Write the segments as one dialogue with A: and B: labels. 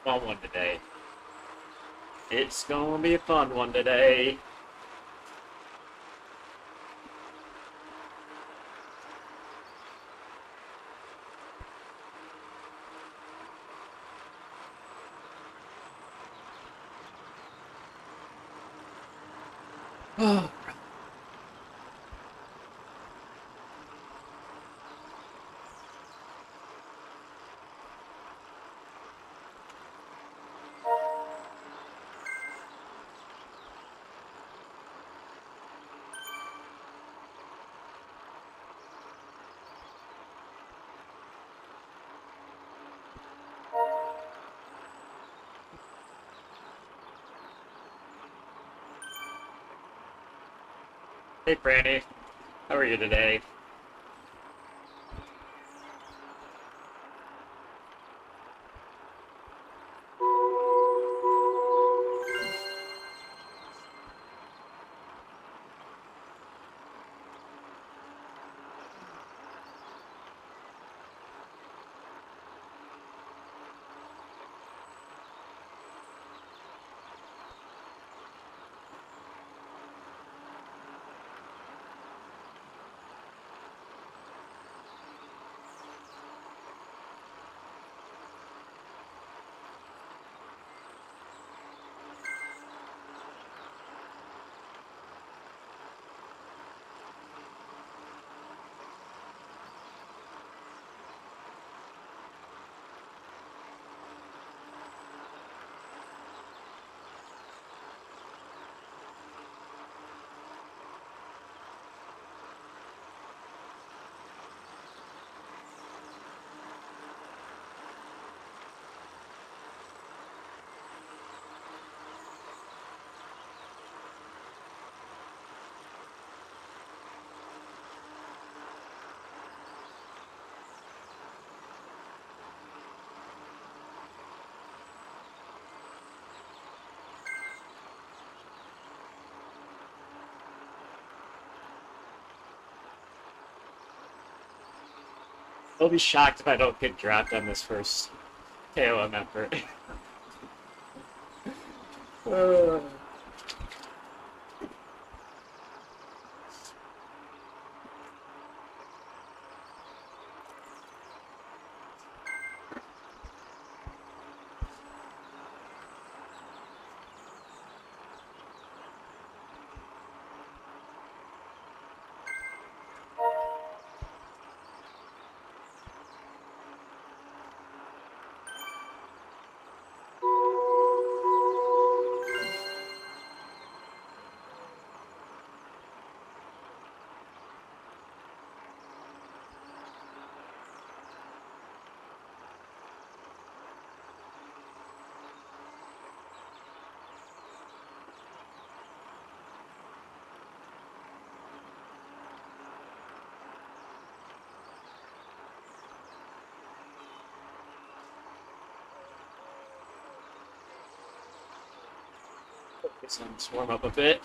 A: fun one today. It's gonna be a fun one today. Oh. Hey, Franny. How are you today? I'll be shocked if I don't get dropped on this first KOM effort. uh. Let's warm up a bit.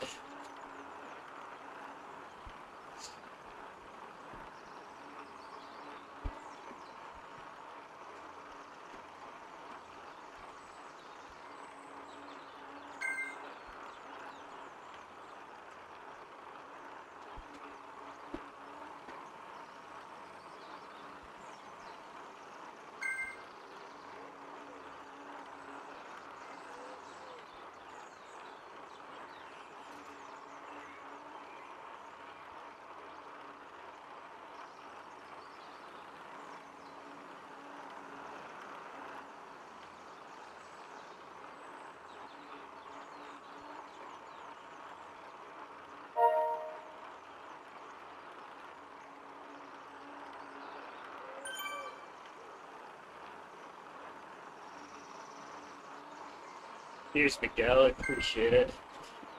A: Here's Miguel, I appreciate it.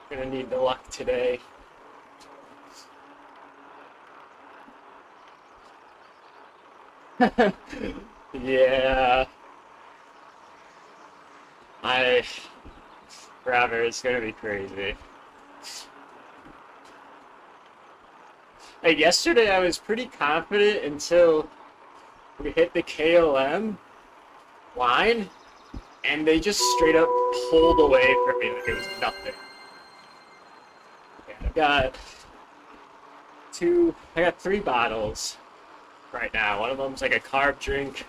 A: Gonna need the luck today. Yeah. I Router is gonna be crazy. Like yesterday I was pretty confident until we hit the KOM line. and they just straight up pulled away from me like it was nothing. And I got 3 bottles right now. One of them's like a carb drink,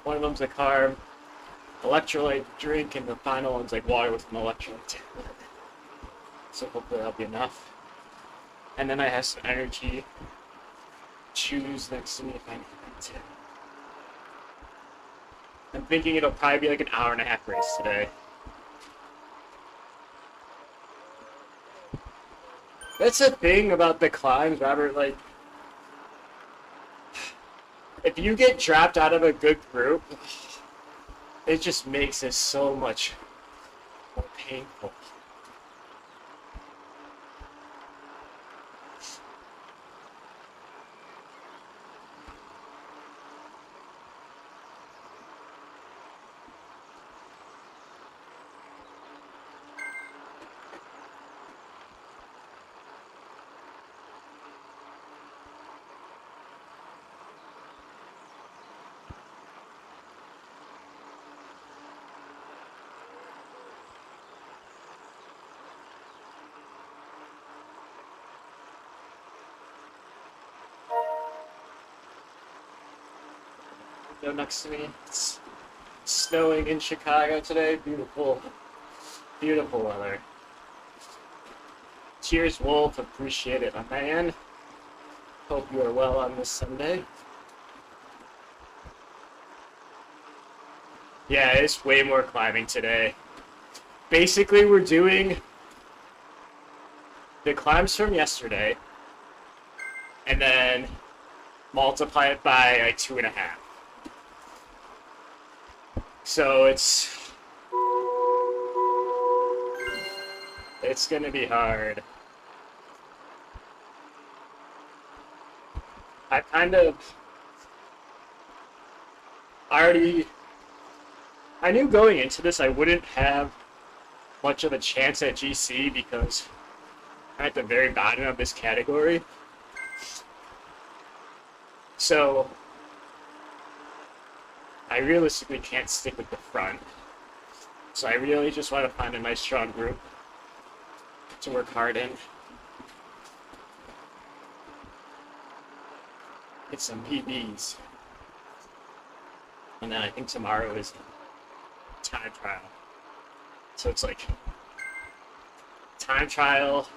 A: one of them's a carb electrolyte drink, and the final one's like water with an electrolyte. So hopefully that'll be enough. And then I have some energy chews next to me if I need to. I'm thinking it'll probably be like an hour-and-a-half race today. That's the thing about the climbs, Robert, like, if you get dropped out of a good group, it just makes it so much more painful. Next to me, it's snowing in Chicago today. Beautiful, beautiful weather. Cheers, Wolf. Appreciate it, my man. Hope you are well on this Sunday. Yeah, it's way more climbing today. Basically, we're doing the climbs from yesterday, and then multiply it by like 2.5. So it's gonna be hard. I knew going into this I wouldn't have much of a chance at GC because I'm at the very bottom of this category. So I realistically can't stick with the front. So I really just want to find a nice strong group to work hard in. Get some PBs. And then I think tomorrow is time trial. So it's like time trial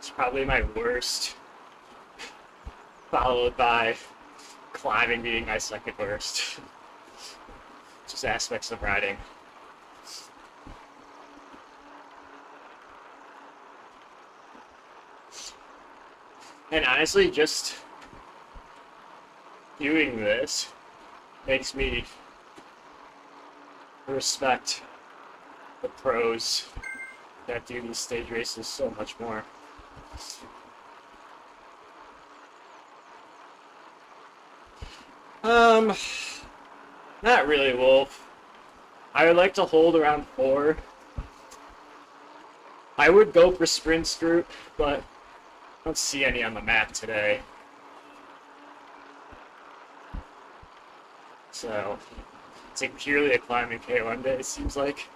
A: is probably my worst, followed by climbing being my second worst. Just aspects of riding. And honestly, just doing this makes me respect the pros that do these stage races so much more. Not really, Wolf. I would like to hold around 4. I would go for sprints group, but I don't see any on the map today. So it's like purely a climbing K1 day, it seems like.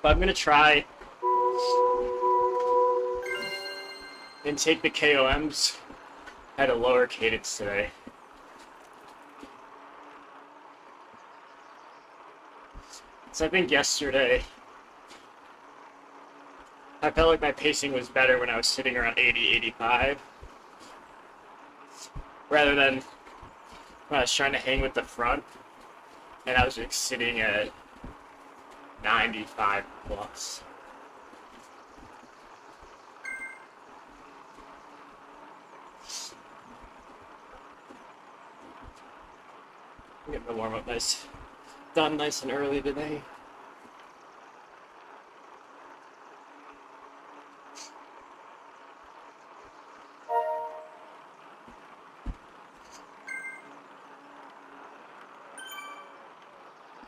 A: But I'm gonna try and take the KOMs at a lower cadence today. So I think yesterday I felt like my pacing was better when I was sitting around 80, 85, rather than when I was trying to hang with the front and I was like sitting at 95 plus. Get the warm-up done nice and early today.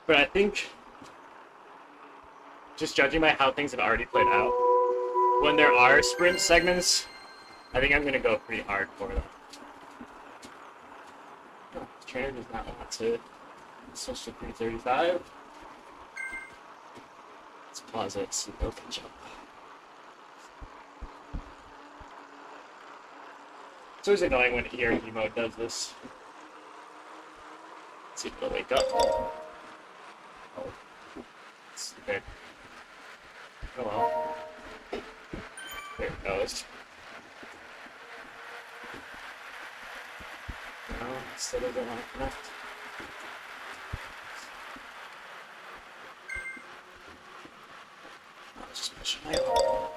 A: But I think just judging by how things have already played out, when there are sprint segments, I think I'm going to go pretty hard for them. Oh, the trainer does not want to switch to 335. Let's pause it, see if they'll catch up. It's always annoying when ERD mode does this. Let's see if they'll wake up. Oh. Okay. Oh well. There it goes. No, still doesn't want to connect. I'll just push my own.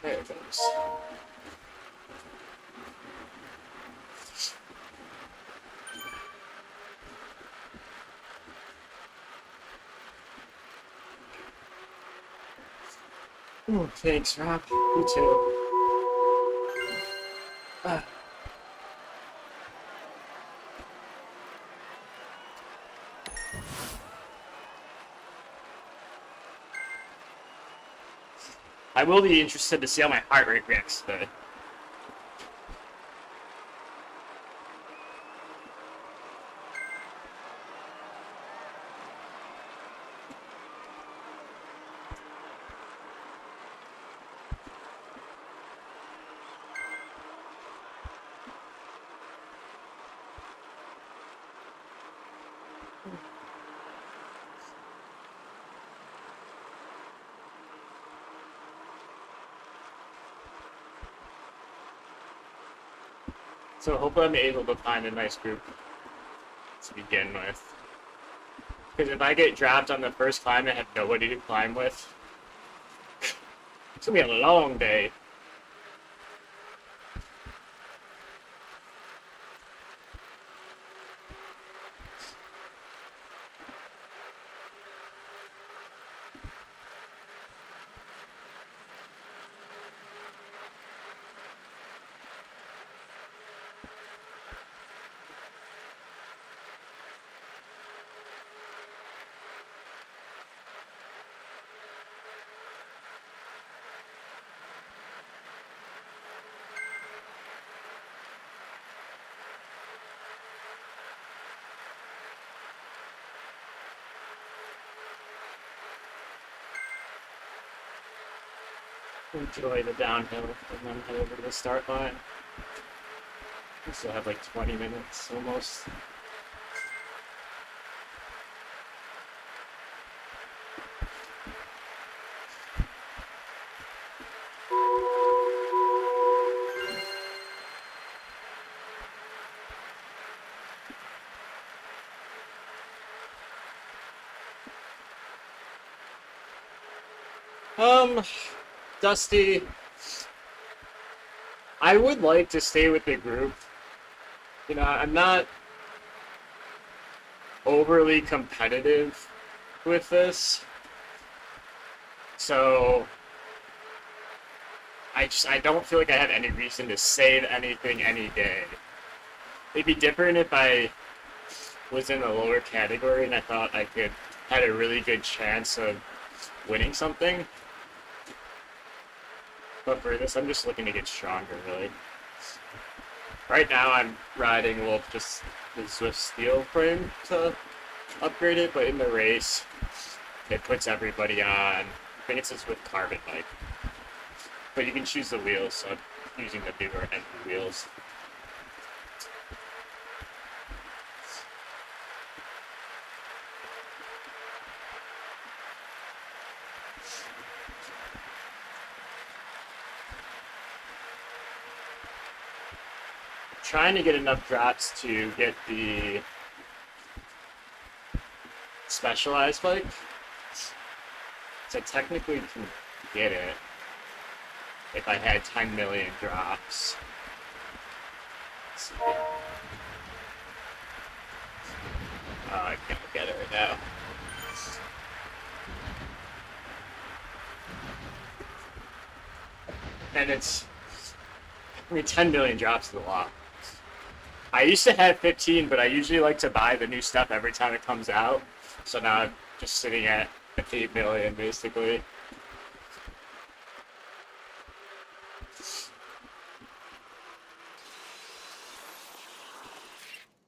A: There it goes. Ooh, thanks, Rob. You too. I will be interested to see how my heart rate reacts today. So hopefully I'm able to find a nice group to begin with. Because if I get dropped on the first climb and have nobody to climb with, it's gonna be a long day. Enjoy the downhill and then head over to the start line. We still have like 20 minutes almost. Dusty, I would like to stay with the group. You know, I'm not overly competitive with this. So I don't feel like I have any reason to save anything any day. It'd be different if I was in a lower category and I thought I had a really good chance of winning something. But for this, I'm just looking to get stronger, really. Right now, I'm riding Wolf just the Zwift steel frame to upgrade it, but in the race, it puts everybody on. I think it's a Zwift carbon bike. But you can choose the wheels, so I'm using the newer end wheels. Trying to get enough drops to get the specialized bike. So I technically can get it if I had 10 million drops. Let's see. Oh, I can't get it right now. And I mean, 10 million drops is a lot. I used to have 15, but I usually like to buy the new stuff every time it comes out. So now I'm just sitting at 8 million, basically.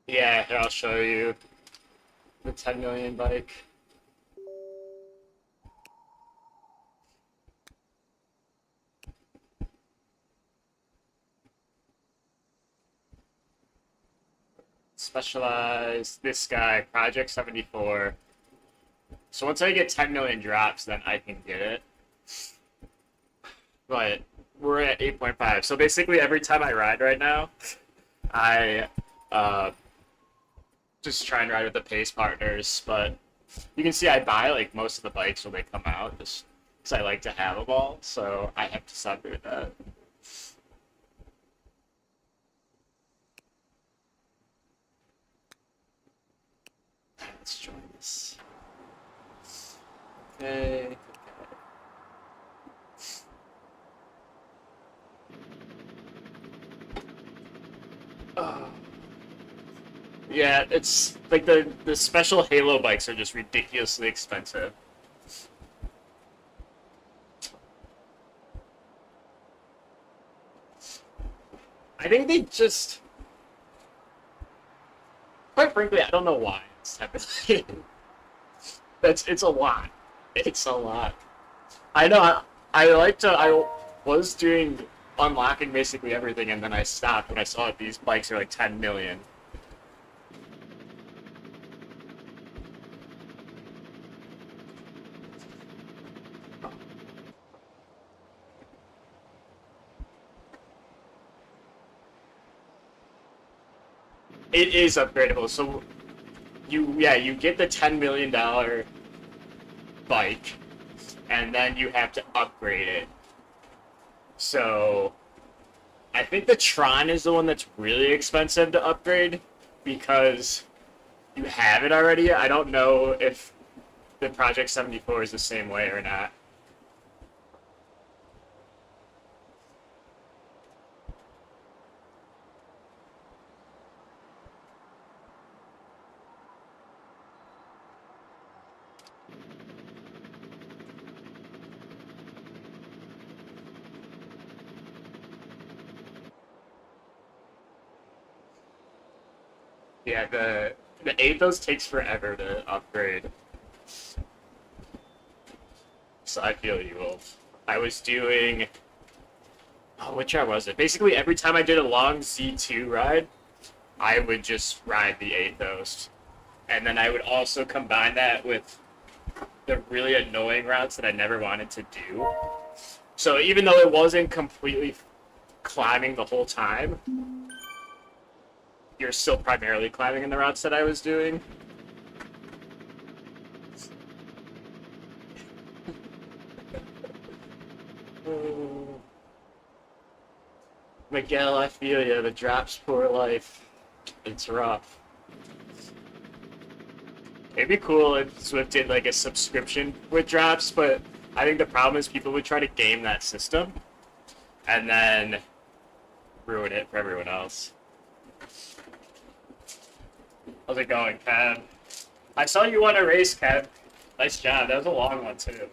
A: Yeah, here, I'll show you the 10 million bike. Specialized, this guy, Project 74. So once I get 10 million drops, then I can get it. But we're at 8.5. So basically every time I ride right now, I just try and ride with the pace partners. But you can see I buy like most of the bikes when they come out, just because I like to have them all. So I have to stop doing that. Let's join this. Okay. Oh. Yeah, it's like the special Halo bikes are just ridiculously expensive. I think they just, quite frankly, I don't know why it's happening. It's a lot. It's a lot. I know. I like to. I was doing unlocking basically everything, and then I stopped when I saw that these bikes are like 10 million. It is upgradable. So you get the $10 million bike, and then you have to upgrade it. So I think the Tron is the one that's really expensive to upgrade because you have it already. I don't know if the Project 74 is the same way or not. Yeah, the Athos takes forever to upgrade. So I feel you, Wolf. I was doing, oh, which ride was it? Basically, every time I did a long Z2 ride, I would just ride the Athos. And then I would also combine that with the really annoying routes that I never wanted to do. So even though it wasn't completely climbing the whole time, you're still primarily climbing in the routes that I was doing. Miguel, I feel you. The drops poor life. It's rough. It'd be cool if Zwift did like a subscription with drops, but I think the problem is people would try to game that system and then ruin it for everyone else. How's it going, Kev? I saw you won a race, Kev. Nice job. That was a long one, too.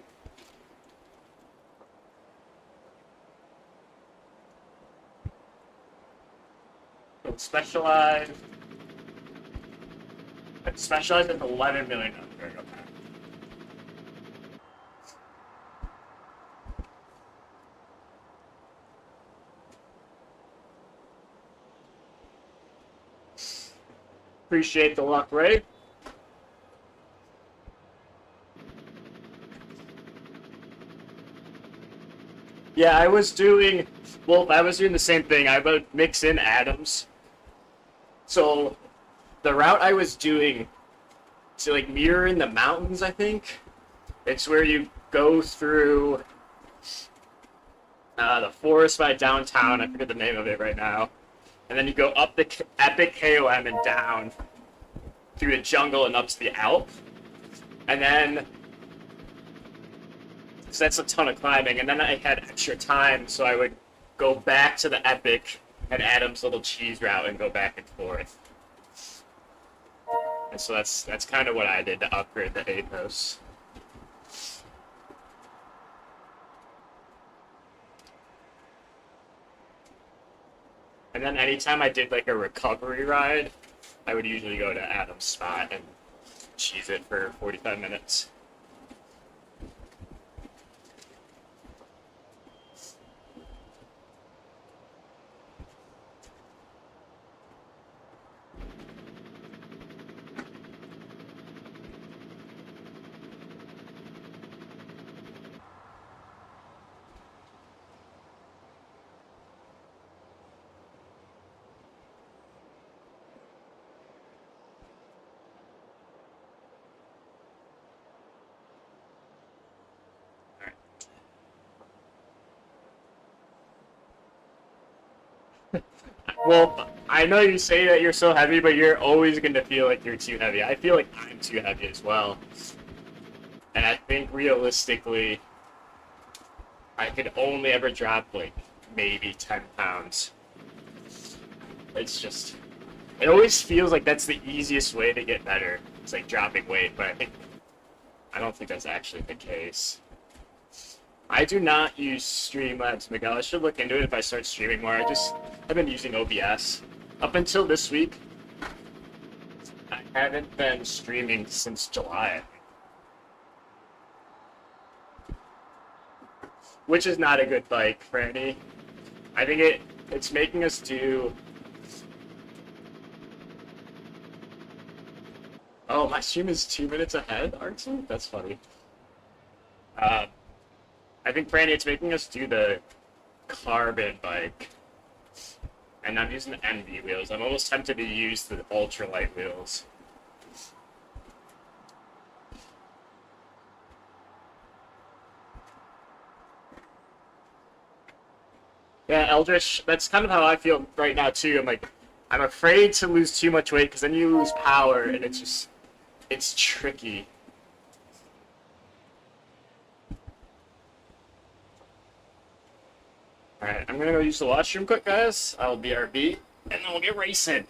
A: Specialized. Specialized is 11 million. Okay. Appreciate the luck, Ray. Yeah, I was doing the same thing. I would mix in atoms. So the route I was doing to like mirror in the mountains, I think, it's where you go through the forest by downtown. I forget the name of it right now. And then you go up the epic KOM and down through the jungle and up to the Alp. And then, so that's a ton of climbing. And then I had extra time, so I would go back to the Epic and Adam's little cheese route and go back and forth. And so that's kind of what I did to upgrade the Athos. And then anytime I did like a recovery ride, I would usually go to Adam's spot and cheese it for 45 minutes. Well, I know you say that you're so heavy, but you're always going to feel like you're too heavy. I feel like I'm too heavy as well. And I think realistically, I could only ever drop like maybe 10 pounds. It's just, it always feels like that's the easiest way to get better. It's like dropping weight, but I don't think that's actually the case. I do not use Streamlabs, Miguel. I should look into it if I start streaming more. I've been using OBS. Up until this week, I haven't been streaming since July. Which is not a good bike, Franny. I think it's making us do... Oh, my stream is 2 minutes ahead, Artsy? That's funny. I think, Franny, it's making us do the carbon bike. And I'm using the NV wheels. I'm almost tempted to use the ultralight wheels. Yeah, Eldritch, that's kind of how I feel right now, too. I'm afraid to lose too much weight, because then you lose power, and it's tricky. Alright, I'm gonna go use the washroom quick, guys. I'll BRB, and then we'll get racing.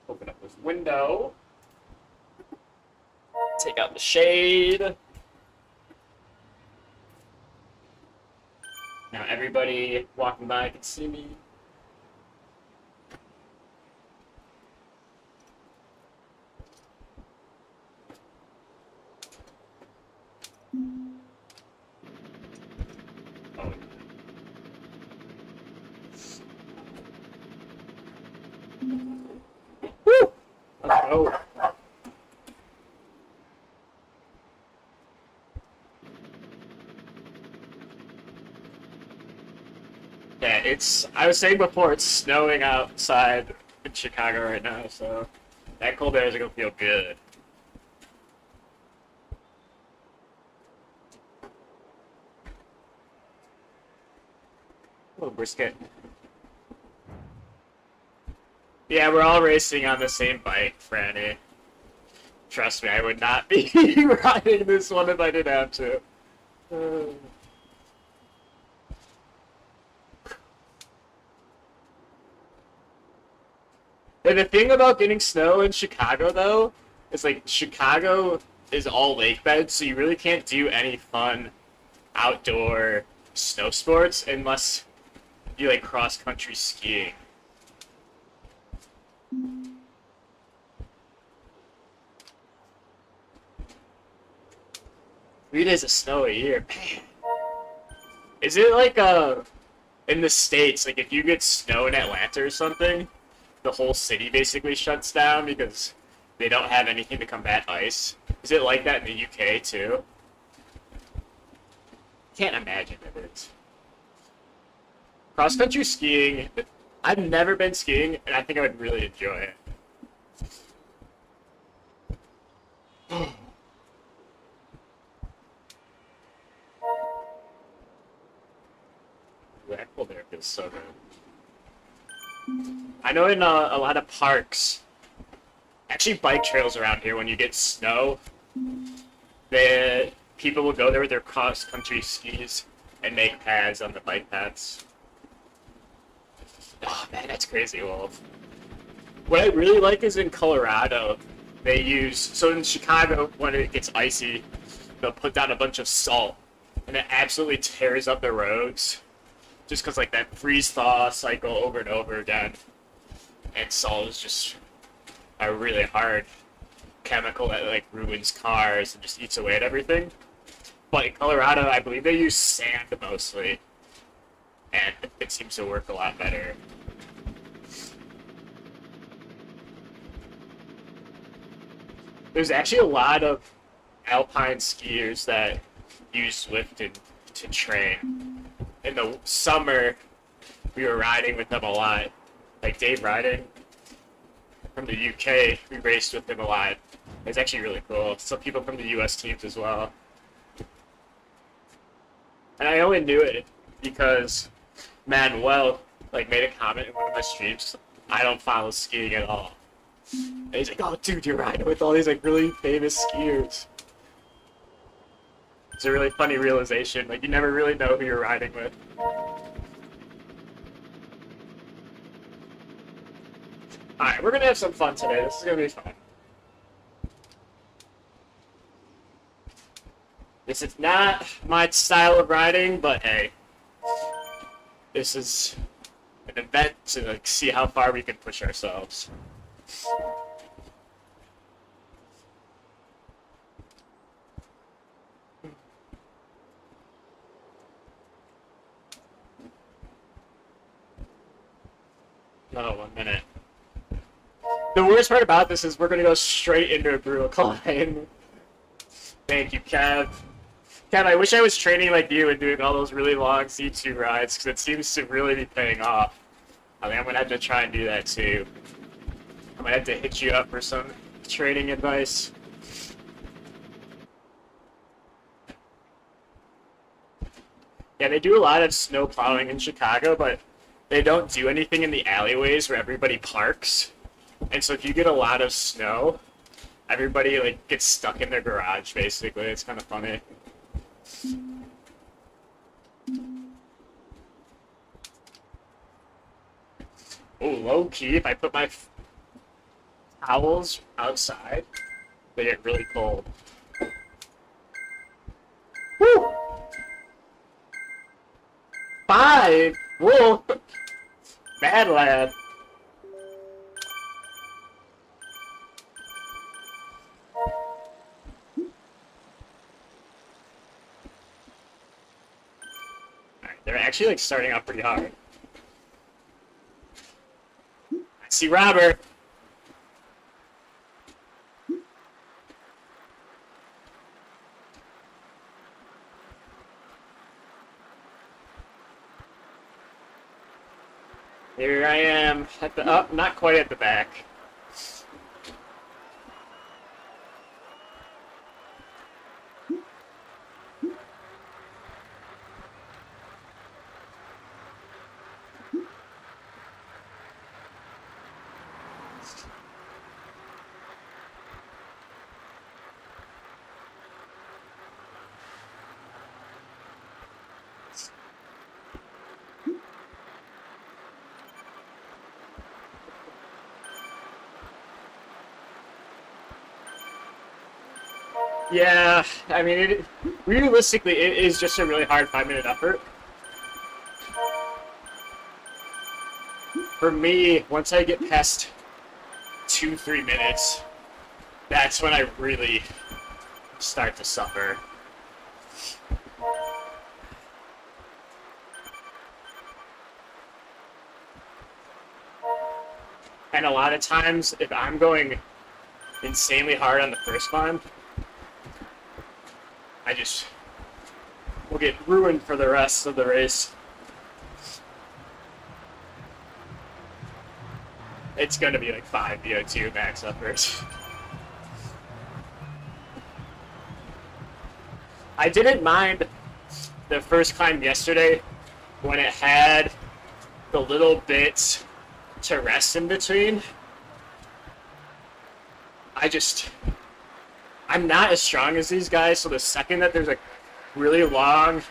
A: Open up this window. Take out the shade. Now everybody walking by can see me. Oh. Woo! Let's go. Yeah, I was saying before, it's snowing outside in Chicago right now, so that cold air is gonna feel good. Oh, brisket. Yeah, we're all racing on the same bike, Franny. Trust me, I would not be riding this one if I didn't have to. And the thing about getting snow in Chicago, though, is like Chicago is all lake beds, so you really can't do any fun outdoor snow sports unless you like cross country skiing. 3 days of snow a year, man. Is it like in the States, like if you get snow in Atlanta or something, the whole city basically shuts down because they don't have anything to combat ice? Is it like that in the UK too? Can't imagine it is. Cross country skiing, I've never been skiing, and I think I would really enjoy it. That cold air feels so good. I know in a lot of parks, actually bike trails around here, when you get snow, people will go there with their cross country skis and make pads on the bike paths. Oh man, that's crazy, Wolf. What I really like is in Colorado, they use, so in Chicago, when it gets icy, they'll put down a bunch of salt, and it absolutely tears up the roads, just because like that freeze-thaw cycle over and over again. And salt is just a really hard chemical that like ruins cars and just eats away at everything. But in Colorado, I believe they use sand mostly, and it seems to work a lot better. There's actually a lot of alpine skiers that use Zwift to train. In the summer, we were riding with them a lot. Like Dave Riding from the UK, we raced with him a lot. It's actually really cool. Some people from the US teams as well. And I only knew it because Manuel like made a comment in one of my streams. I don't follow skiing at all. And he's like, "Oh, dude, you're riding with all these like really famous skiers." It's a really funny realization. Like, you never really know who you're riding with. Alright, we're gonna have some fun today. This is gonna be fun. This is not my style of riding, but hey. This is an event to like see how far we can push ourselves. Oh, 1 minute. The worst part about this is we're gonna go straight into a brutal climb. Thank you, Kev. Kev, I wish I was training like you and doing all those really long C2 rides, because it seems to really be paying off. I mean, I'm gonna have to try and do that too. I might have to hit you up for some training advice. Yeah, they do a lot of snow plowing in Chicago, but they don't do anything in the alleyways where everybody parks. And so if you get a lot of snow, everybody like gets stuck in their garage basically. It's kind of funny. Oh, low key, if I put my towels outside, they get really cold. Woo! 5! Whoa! Bad lad. Alright, they're actually like starting out pretty hard. I see Robert. Here I am at the not quite at the back. Yeah, I mean, realistically, it is just a really hard 5 minute effort. For me, once I get past 2-3 minutes, that's when I really start to suffer. And a lot of times, if I'm going insanely hard on the first climb, I just will get ruined for the rest of the race. It's going to be like 5 VO2 max effort. I didn't mind the first climb yesterday when it had the little bits to rest in between. I'm not as strong as these guys, so the second that there's a really long,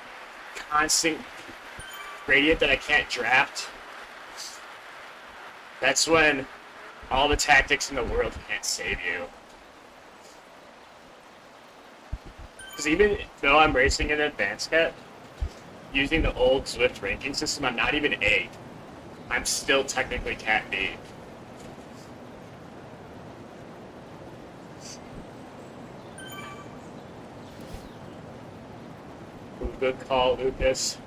A: constant gradient that I can't draft, that's when all the tactics in the world can't save you. Because even though I'm racing in advanced cat, using the old Zwift ranking system, I'm not even A. I'm still technically Cat B. Ooh, good call, Lucas.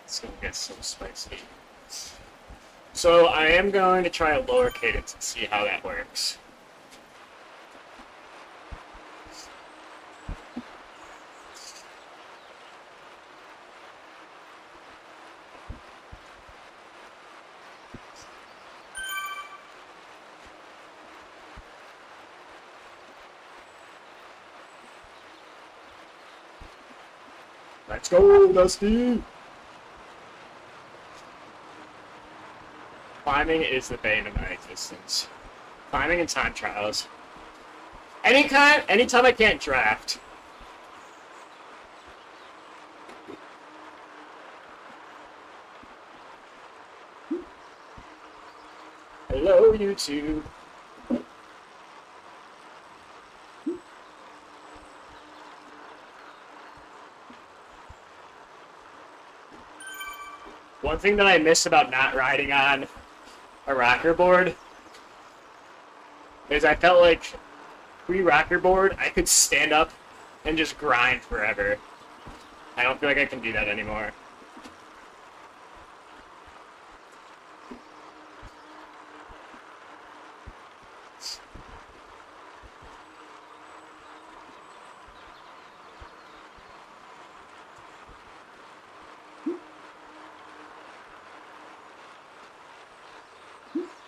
A: It's gonna get so spicy. So I am going to try a lower cadence and see how that works. Let's go, Dusty! Climbing is the bane of my existence. Climbing and time trials. Anytime I can't draft. Hello, YouTube. One thing that I miss about not riding on a rocker board is I felt like pre-rocker board, I could stand up and just grind forever. I don't feel like I can do that anymore.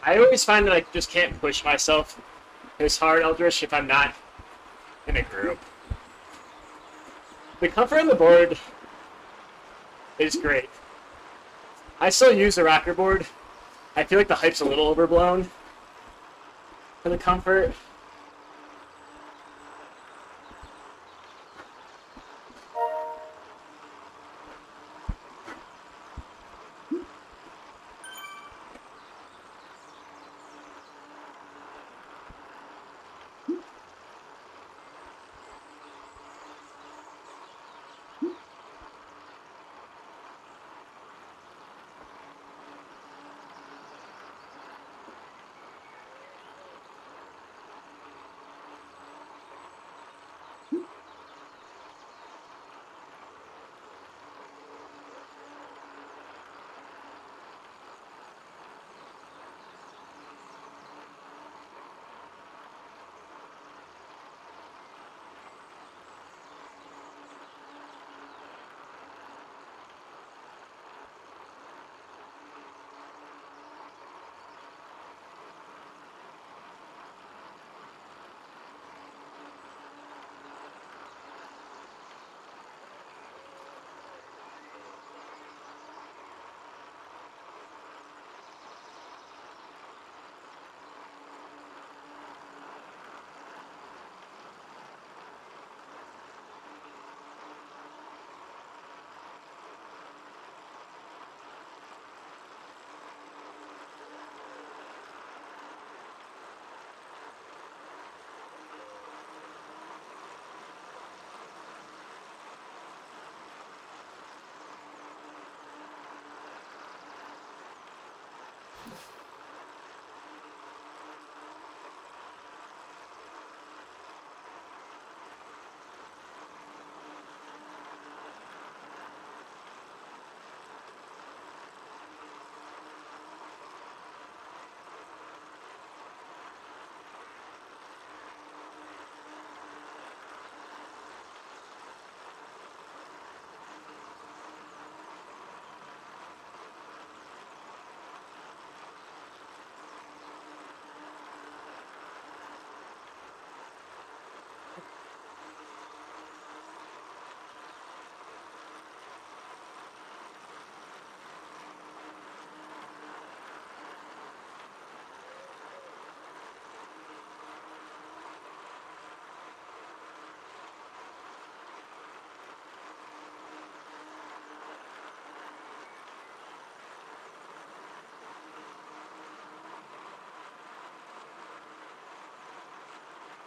A: I always find that I just can't push myself as hard, Eldritch, if I'm not in a group. The comfort on the board is great. I still use the rocker board. I feel like the hype's a little overblown for the comfort.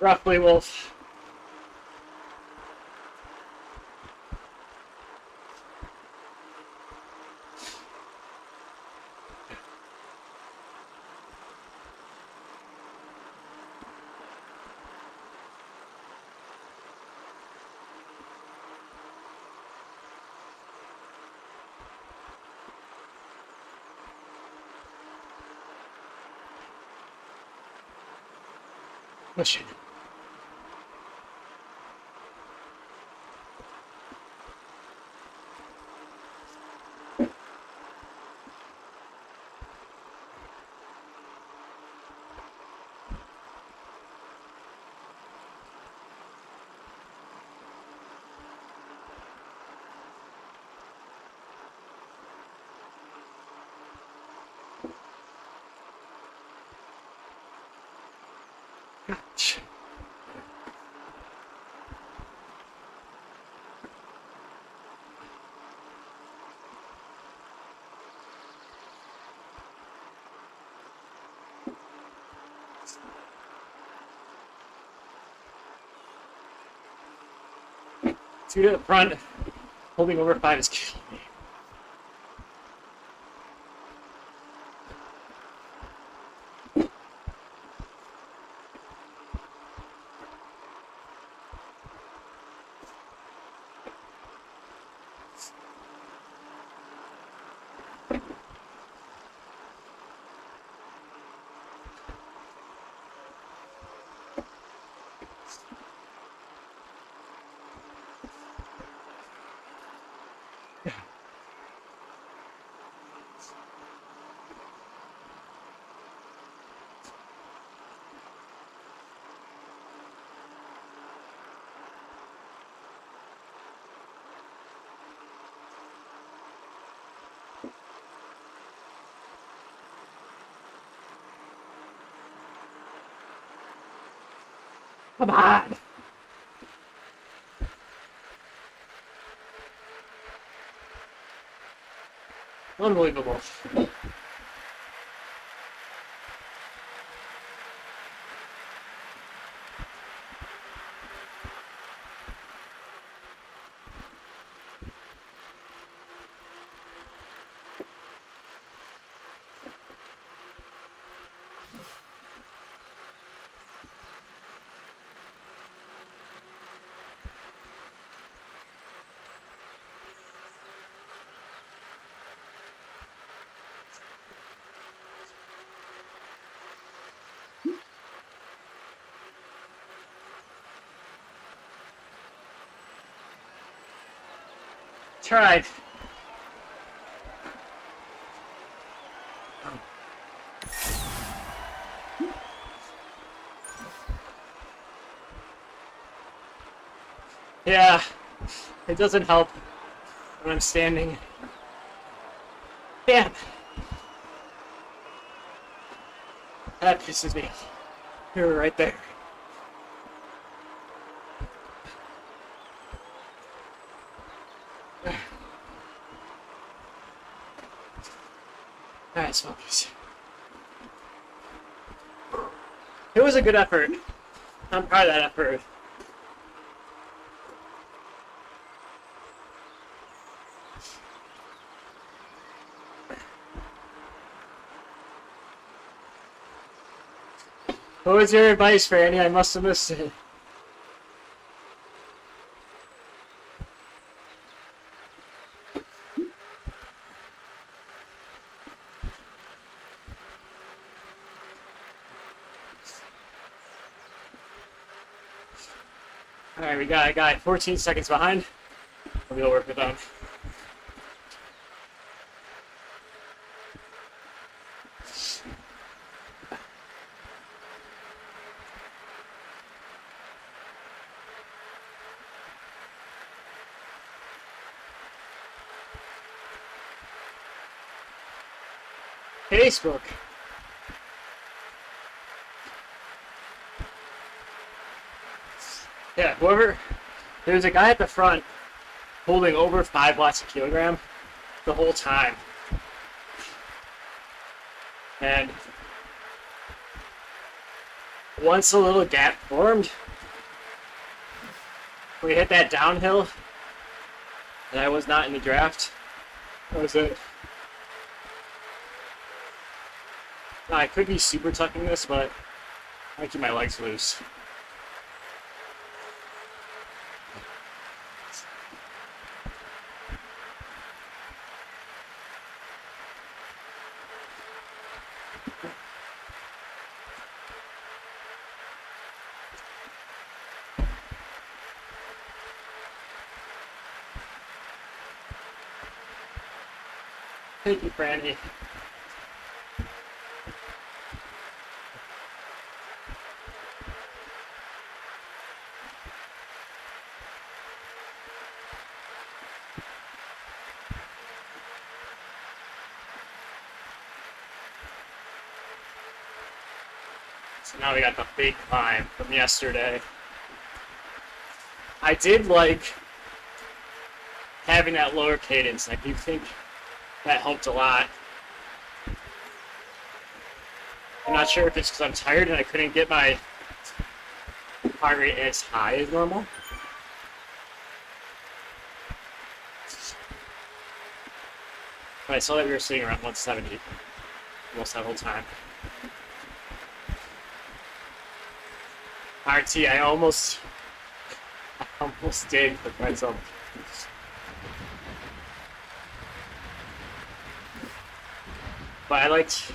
A: Roughly, Wolf. Push it. Ouch. Two to the front, holding over 5 is killing me. Come on! Unbelievable. Tried. Yeah, it doesn't help when I'm standing. Damn. That pisses me off. You're right there. Alright, Smokies. It was a good effort. I'm proud of that effort. What was your advice, Franny? I must have missed it. Alright, we got a guy 14 seconds behind. We'll work with them. Facebook. Yeah, whoever, there's a guy at the front holding over 5 watts a kilogram the whole time. And once a little gap formed, we hit that downhill, and I was not in the draft. That was it. Now, I could be super tucking this, but I keep my legs loose. Thank you, Franny. So now we got the big climb from yesterday. I did like having that lower cadence. I do think that helped a lot. I'm not sure if it's because I'm tired and I couldn't get my heart rate as high as normal. But I saw that we were sitting around 170 almost that whole time. RT, I almost did with myself. But I liked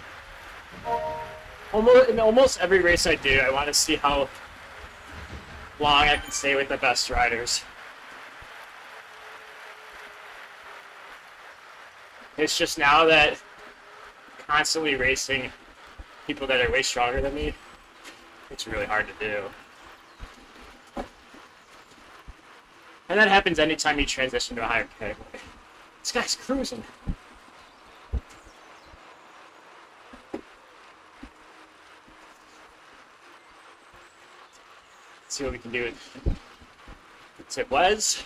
A: in almost every race I do, I want to see how long I can stay with the best riders. It's just now that constantly racing people that are way stronger than me, it's really hard to do. And that happens anytime you transition to a higher category. This guy's cruising. Let's see what we can do with it was.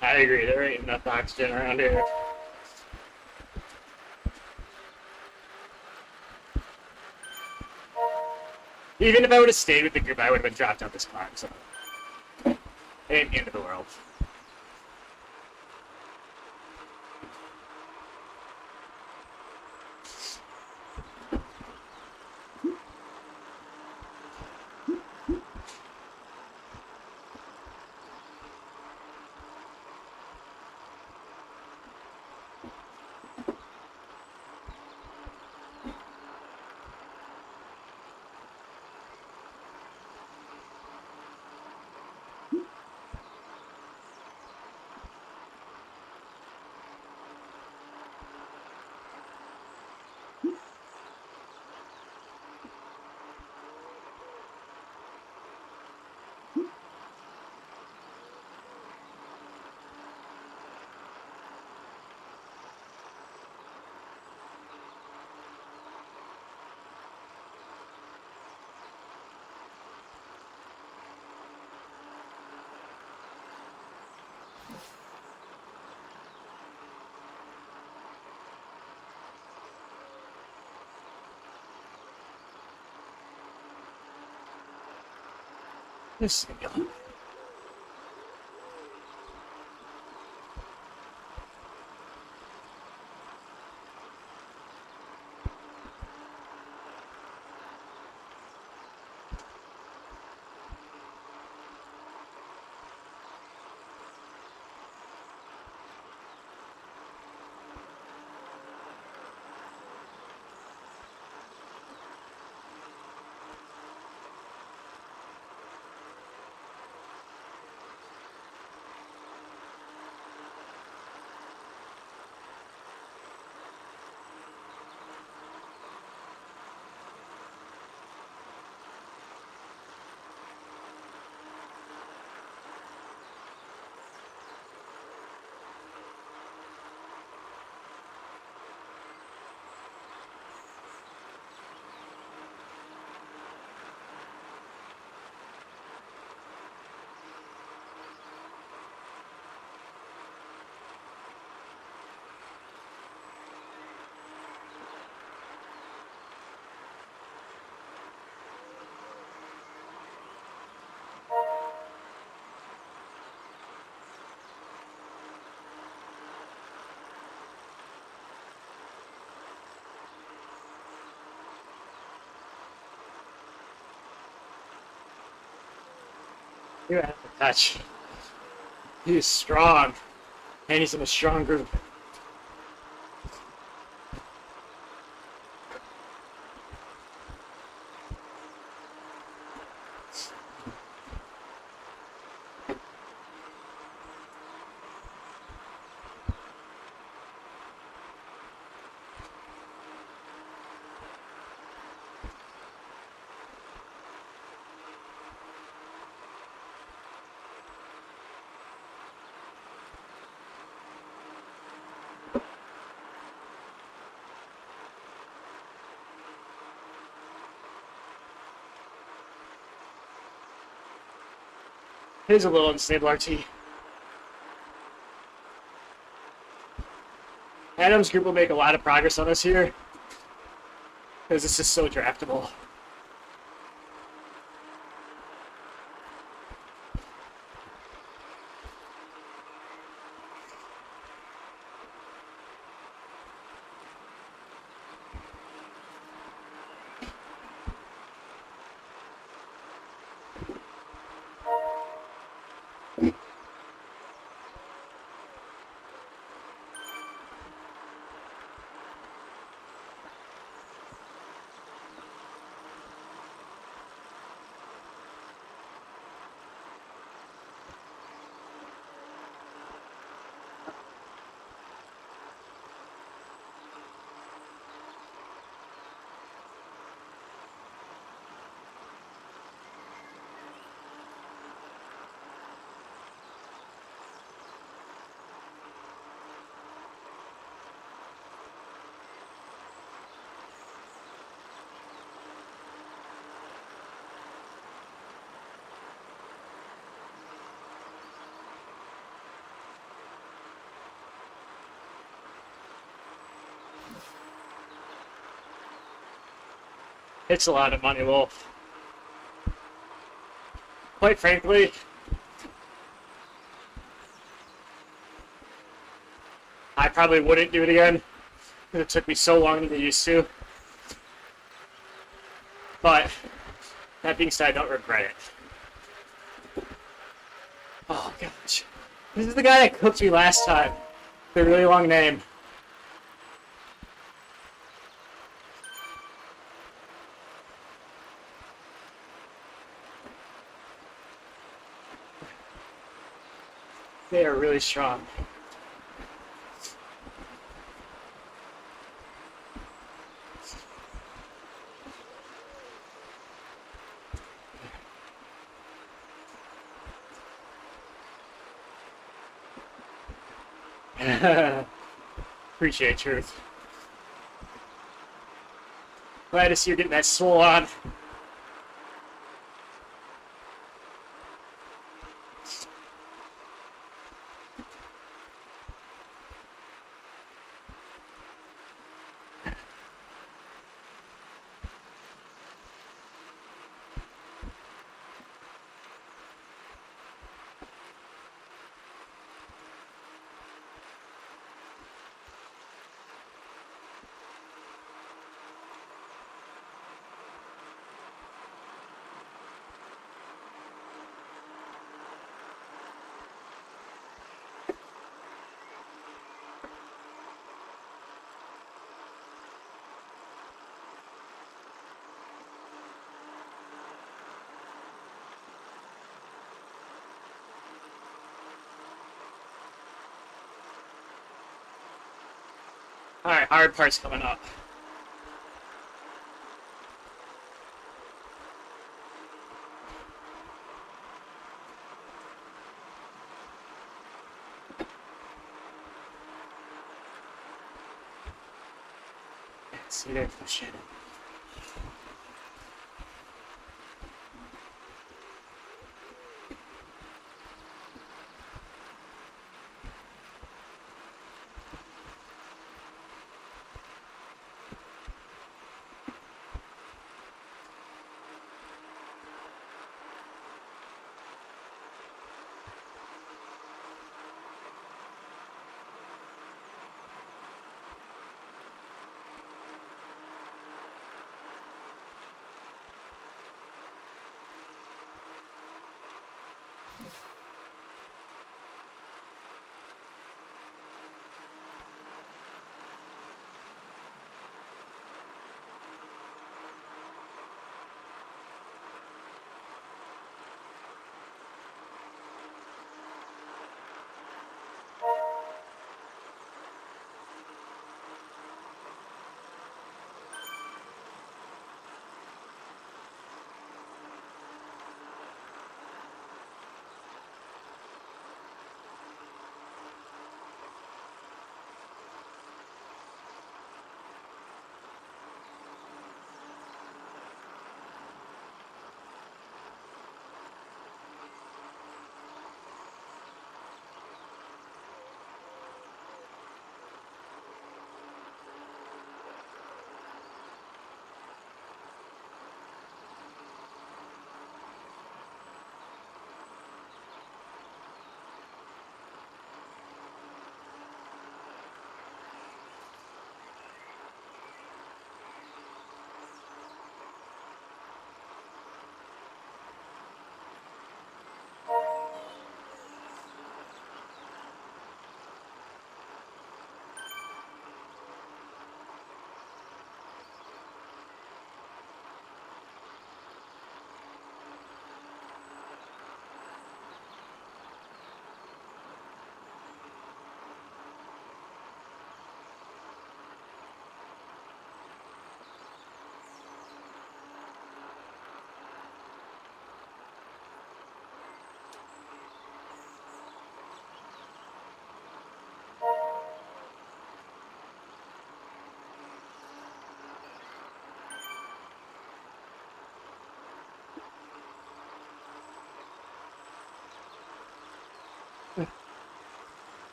A: I agree, there ain't enough oxygen around here. Even if I would have stayed with the group, I would have been dropped out this climb, so it ain't the end of the world. This thing. You have to touch. He is strong. And he's in a strong group. It is a little unstable RT. Adam's group will make a lot of progress on us here because this is so draftable. It's a lot of money, Wolf. Quite frankly, I probably wouldn't do it again because it took me so long to get used to. But that being said, I don't regret it. Oh gosh, this is the guy that cooked me last time. The really long name. They are really strong. Appreciate truth. Glad to see you're getting that soul on. Alright, hard part's coming up. See there, push it.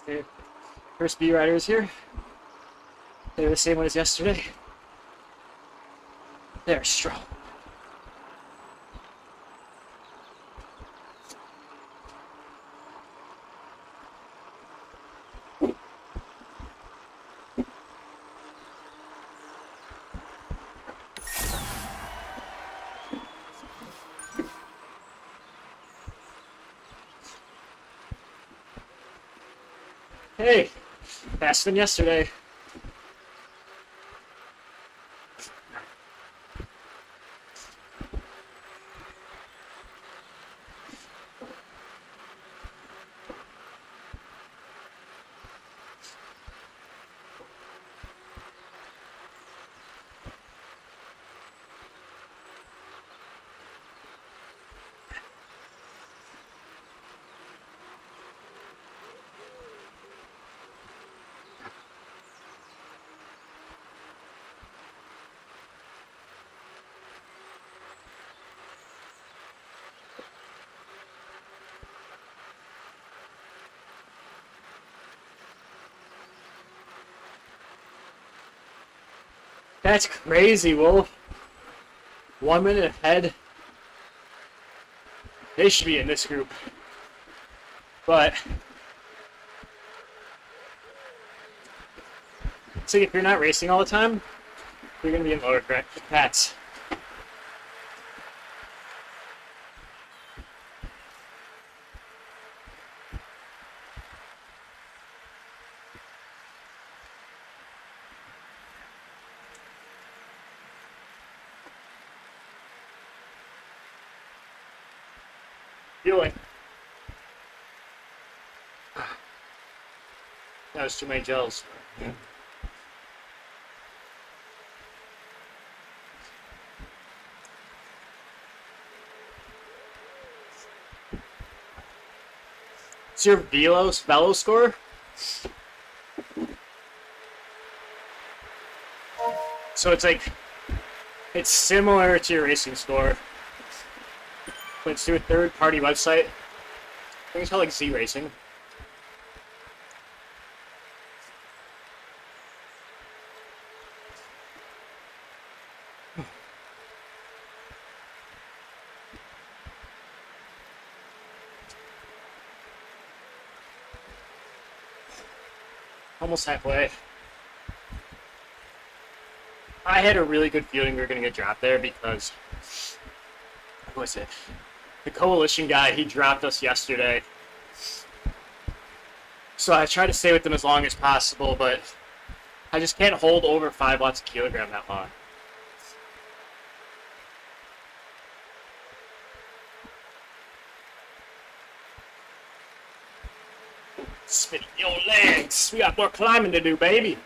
A: Okay. First B rider is here. They're the same one as yesterday. They're strong. Hey, faster than yesterday. That's crazy, Wolf. 1 minute ahead. They should be in this group. But so if you're not racing all the time, you're gonna be in lower cats. Fueling. That was too many gels. Yeah. It's your velo score? So it's like, it's similar to your racing score. But it's through a third-party website. I think it's called like Z Racing. Almost halfway. I had a really good feeling we were going to get dropped there because, what was it? The coalition guy, he dropped us yesterday. So I try to stay with them as long as possible, but I just can't hold over 5 watts a kilogram that long. Spinning your legs. We got more climbing to do, baby.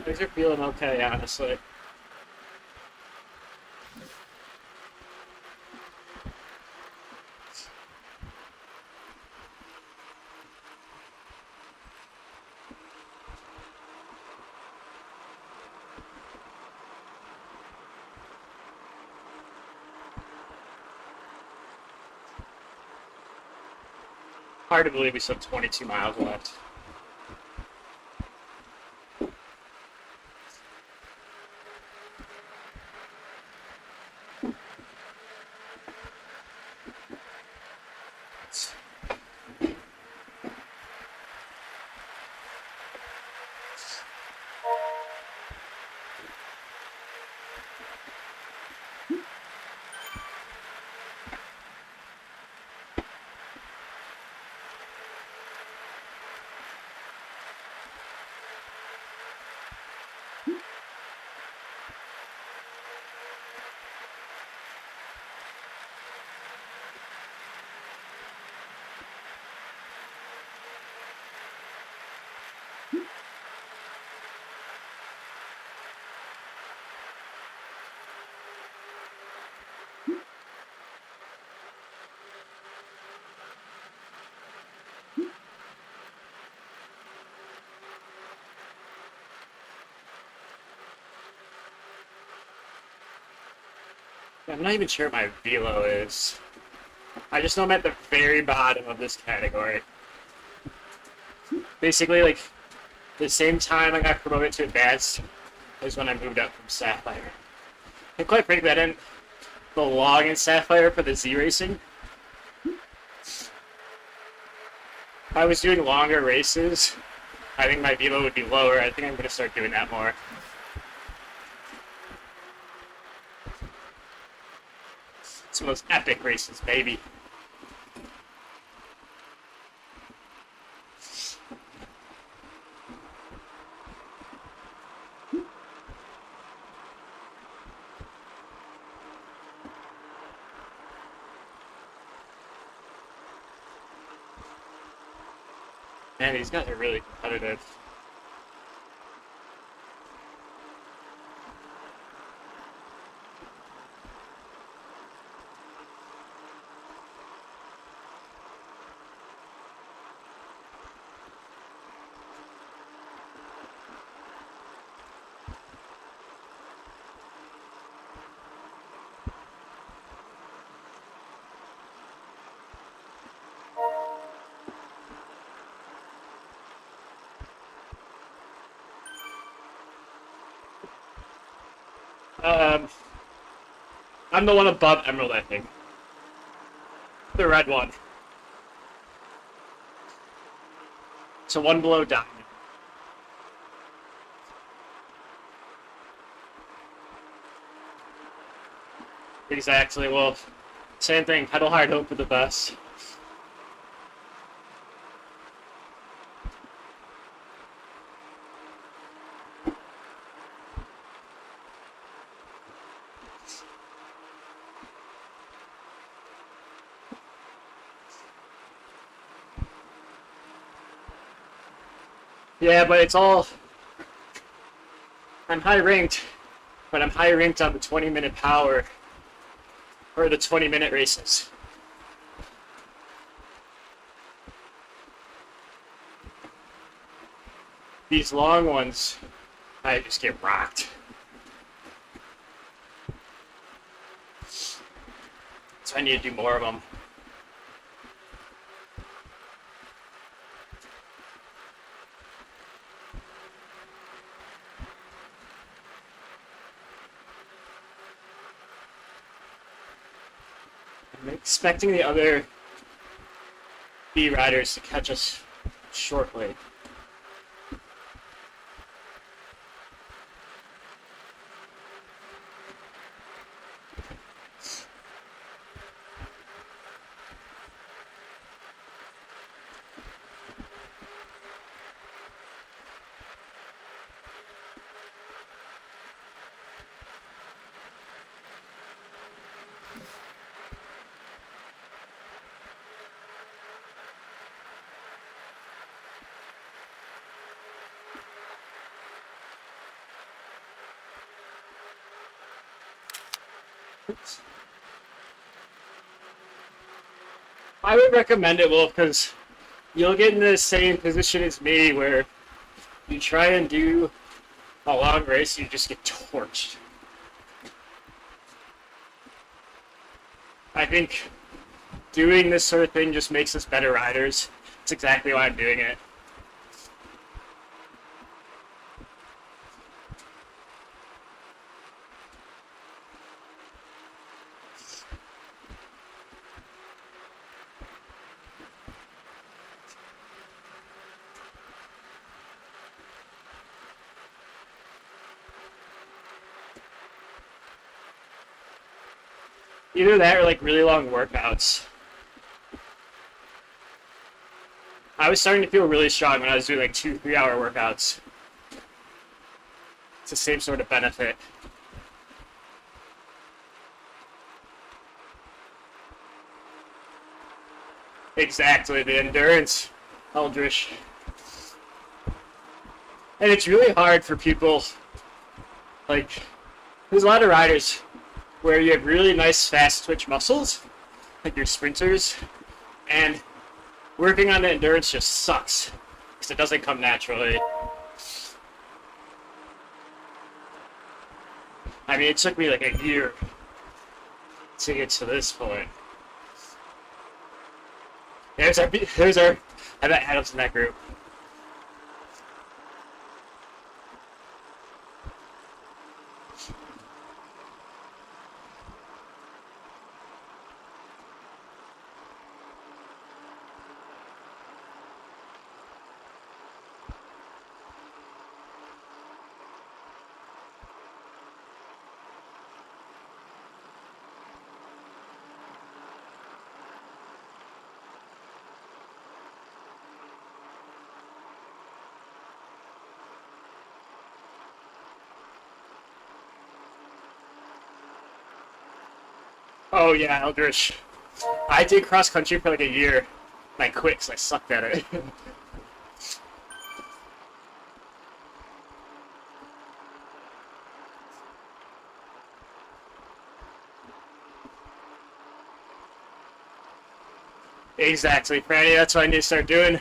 A: Things are feeling okay, honestly. Hard to believe we still have 22 miles left. I'm not even sure what my velo is. I just know I'm at the very bottom of this category. Basically, like, the same time I got promoted to advanced is when I moved up from Sapphire. And quite frankly, I didn't belong in Sapphire for the Z racing. If I was doing longer races, I think my velo would be lower. I think I'm going to start doing that more. Some of those epic races, baby. Man, these guys are really competitive. I'm the one above Emerald, I think. The red one. So one below Diamond. Exactly, well, same thing. Pedal hard, hope for the best. Yeah, but it's all... I'm high ranked, but I'm high ranked on the 20-minute power, or the 20-minute races. These long ones, I just get rocked. So I need to do more of them. I'm expecting the other B riders to catch us shortly. Oops. I would recommend it, Wolf, because you'll get in the same position as me where you try and do a long race, you just get torched. I think doing this sort of thing just makes us better riders. That's exactly why I'm doing it. Either that or like really long workouts. I was starting to feel really strong when I was doing like 2-3 hour workouts. It's the same sort of benefit. Exactly, the endurance, Eldritch. And it's really hard for people, like, there's a lot of riders where you have really nice fast twitch muscles, like your sprinters, and working on the endurance just sucks, because it doesn't come naturally. I mean, it took me like a year to get to this point. There's our, I bet Adam's in that group. Oh yeah, Eldritch. I did cross country for like a year. And I quit because I sucked at it. Exactly, Franny. That's what I need to start doing.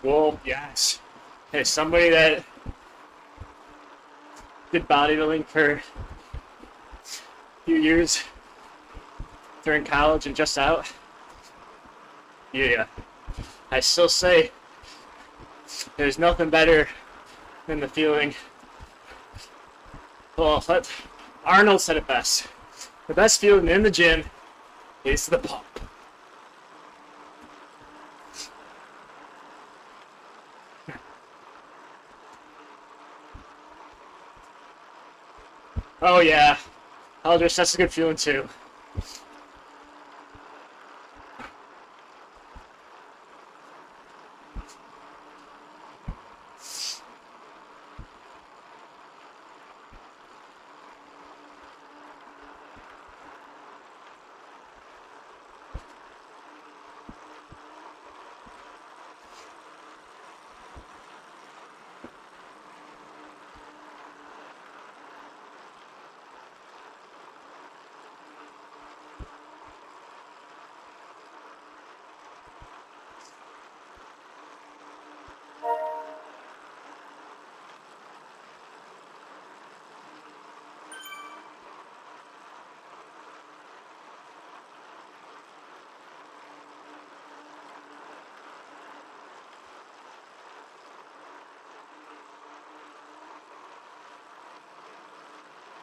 A: Well, yes. As somebody that did bodybuilding for a few years during college and just out, yeah, I still say there's nothing better than the feeling. Well, Arnold said it best. The best feeling in the gym is the pump. Oh yeah, Eldritch, that's a good feeling too.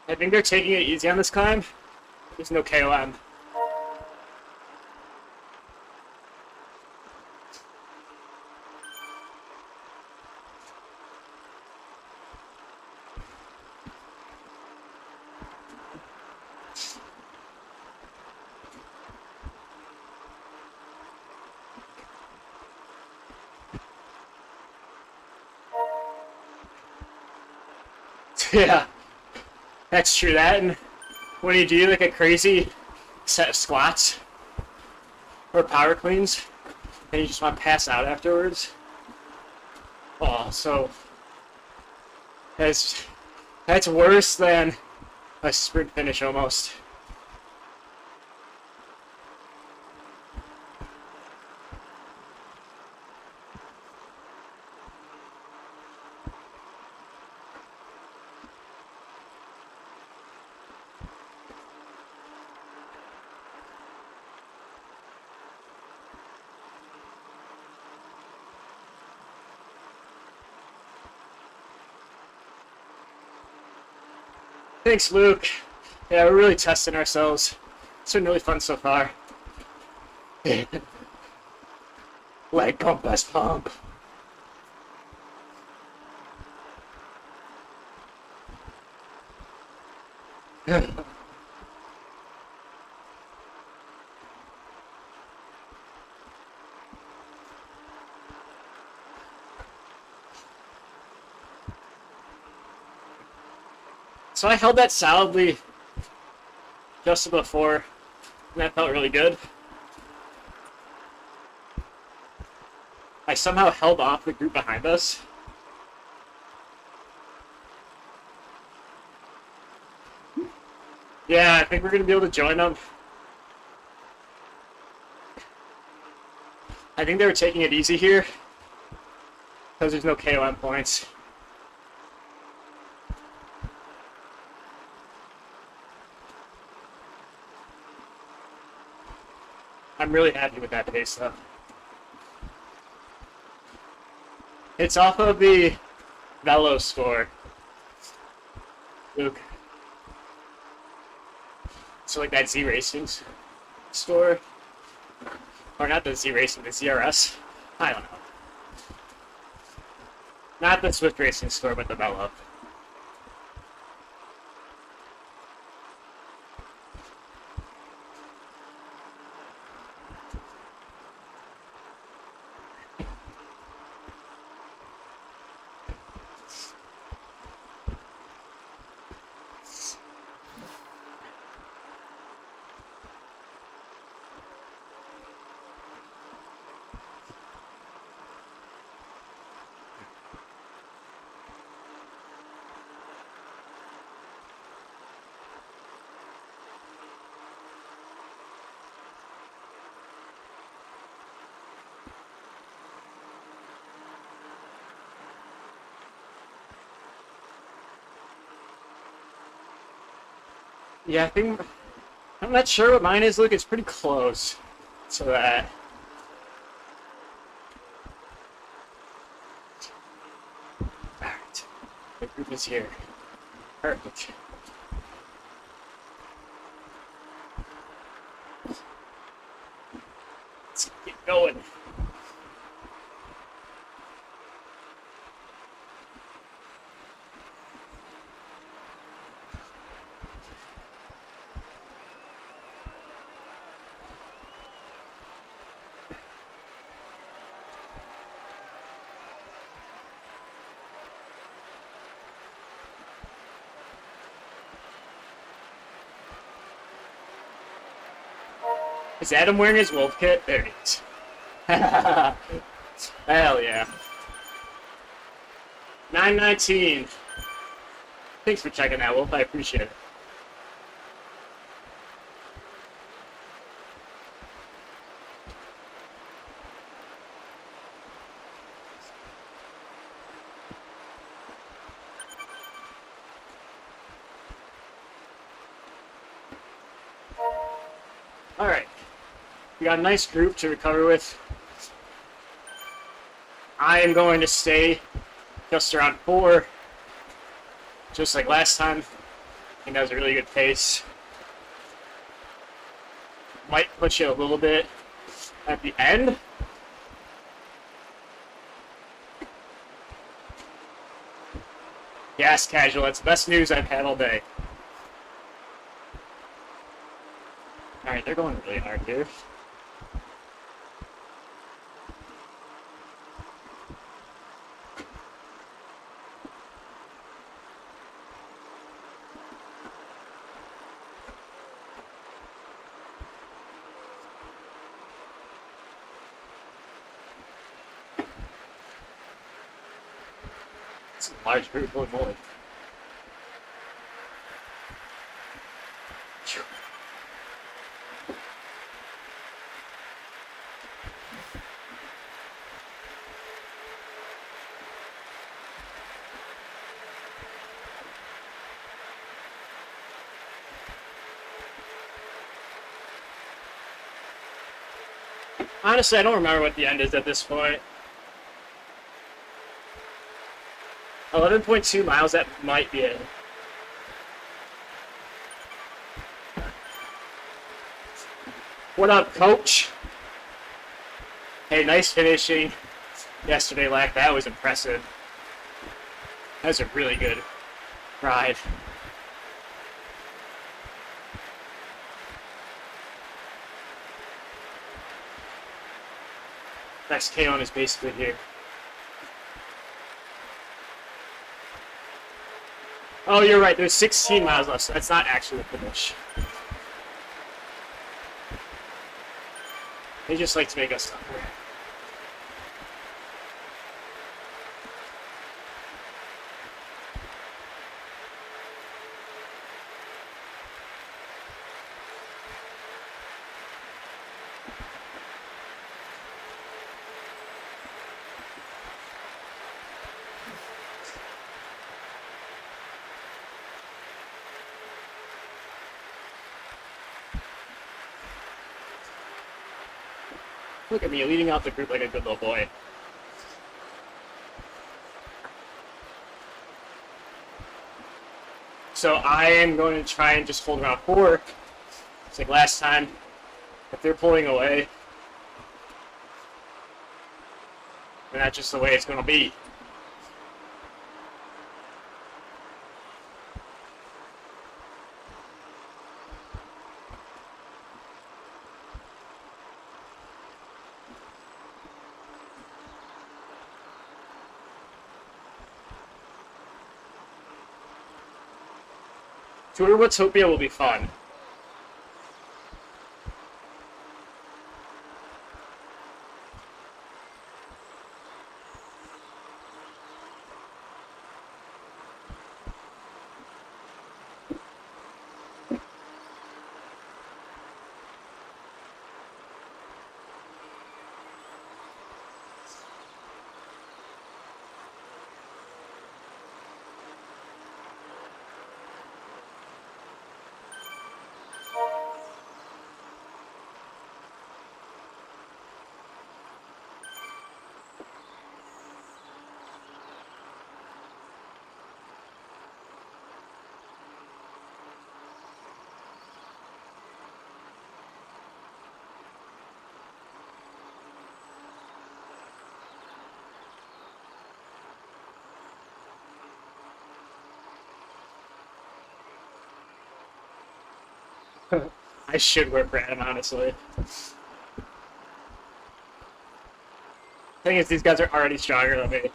A: I think they're taking it easy on this climb. There's no KOM. Yeah, that's true. That, and when you do like a crazy set of squats or power cleans, and you just want to pass out afterwards. Oh, so that's worse than a sprint finish almost. Thanks, Luke. Yeah, we're really testing ourselves. It's been really fun so far. Leg pump, best pump. So I held that solidly just before, and that felt really good. I somehow held off the group behind us. Yeah, I think we're gonna be able to join them. I think they were taking it easy here because there's no KOM points. I'm really happy with that pace, though. It's off of the Velo score, Luke. So like that Z Racing score, or not the Z Racing, the ZRS. I don't know. Not the Zwift Racing score, but the Velo. Yeah, I think I'm not sure what mine is. Look, it's pretty close to that. Alright. The group is here. Perfect. Let's get going. Is Adam wearing his wolf kit? There he is. Hell yeah. 919. Thanks for checking that, Wolf. I appreciate it. Alright. We got a nice group to recover with. I am going to stay just around 4, just like last time. I think that was a really good pace. Might push you a little bit at the end. Yes, casual. That's the best news I've had all day. Alright, they're going really hard here. It's a large group, holy moly. Honestly, I don't remember what the end is at this point. 11.2 miles, that might be it. What up, coach? Hey, nice finishing yesterday, Lack. That was impressive. That was a really good ride. Next KO is basically here. Oh, you're right. There's 16 miles left, so that's not actually the finish. They just like to make us suffer. Look at me leading out the group like a good little boy. So I am going to try and just hold around 4. It's like last time. If they're pulling away, then that's just the way it's going to be. Tour Watopia will be fun. I should wear Brandon, honestly. Thing is, these guys are already stronger than me.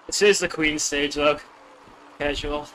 A: This is the Queen stage, though. Casual.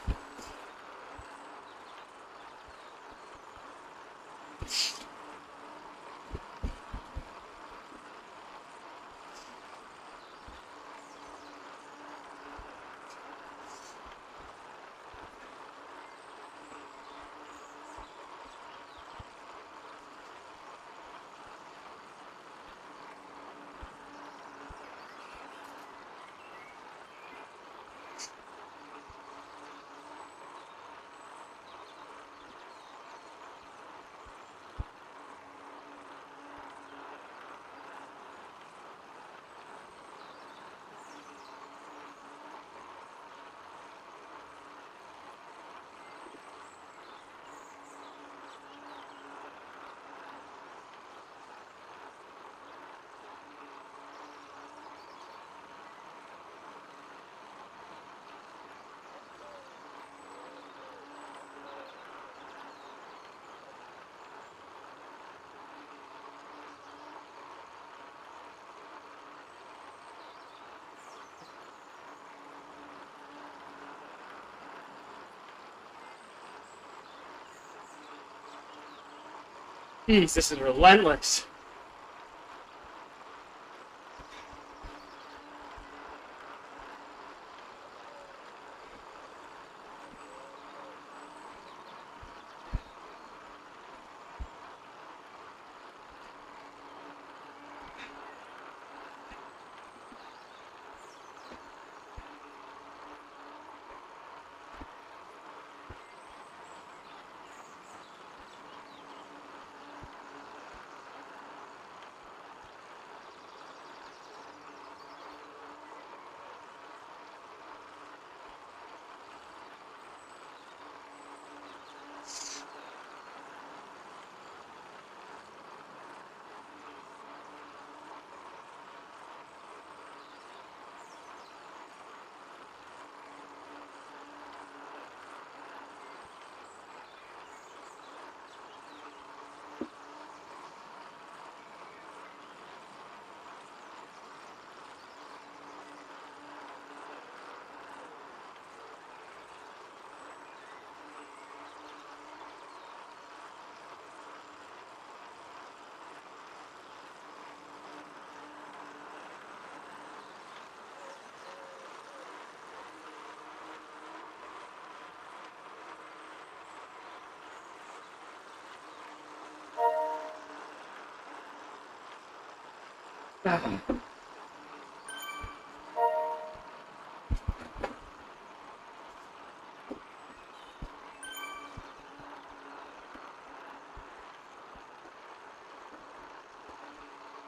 A: Jeez, this is relentless.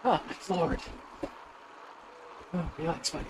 A: Oh, my lord. Oh, relax, buddy.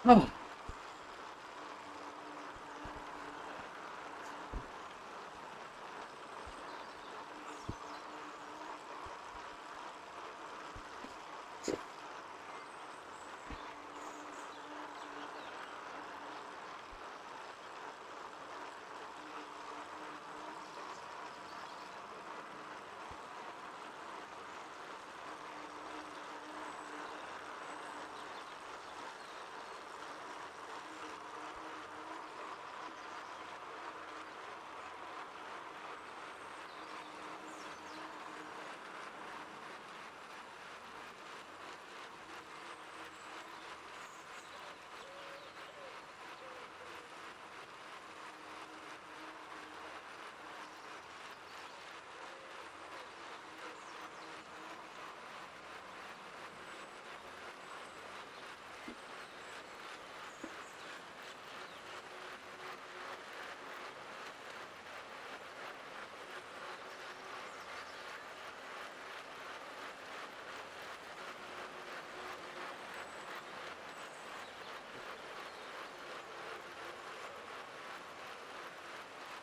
A: Oh.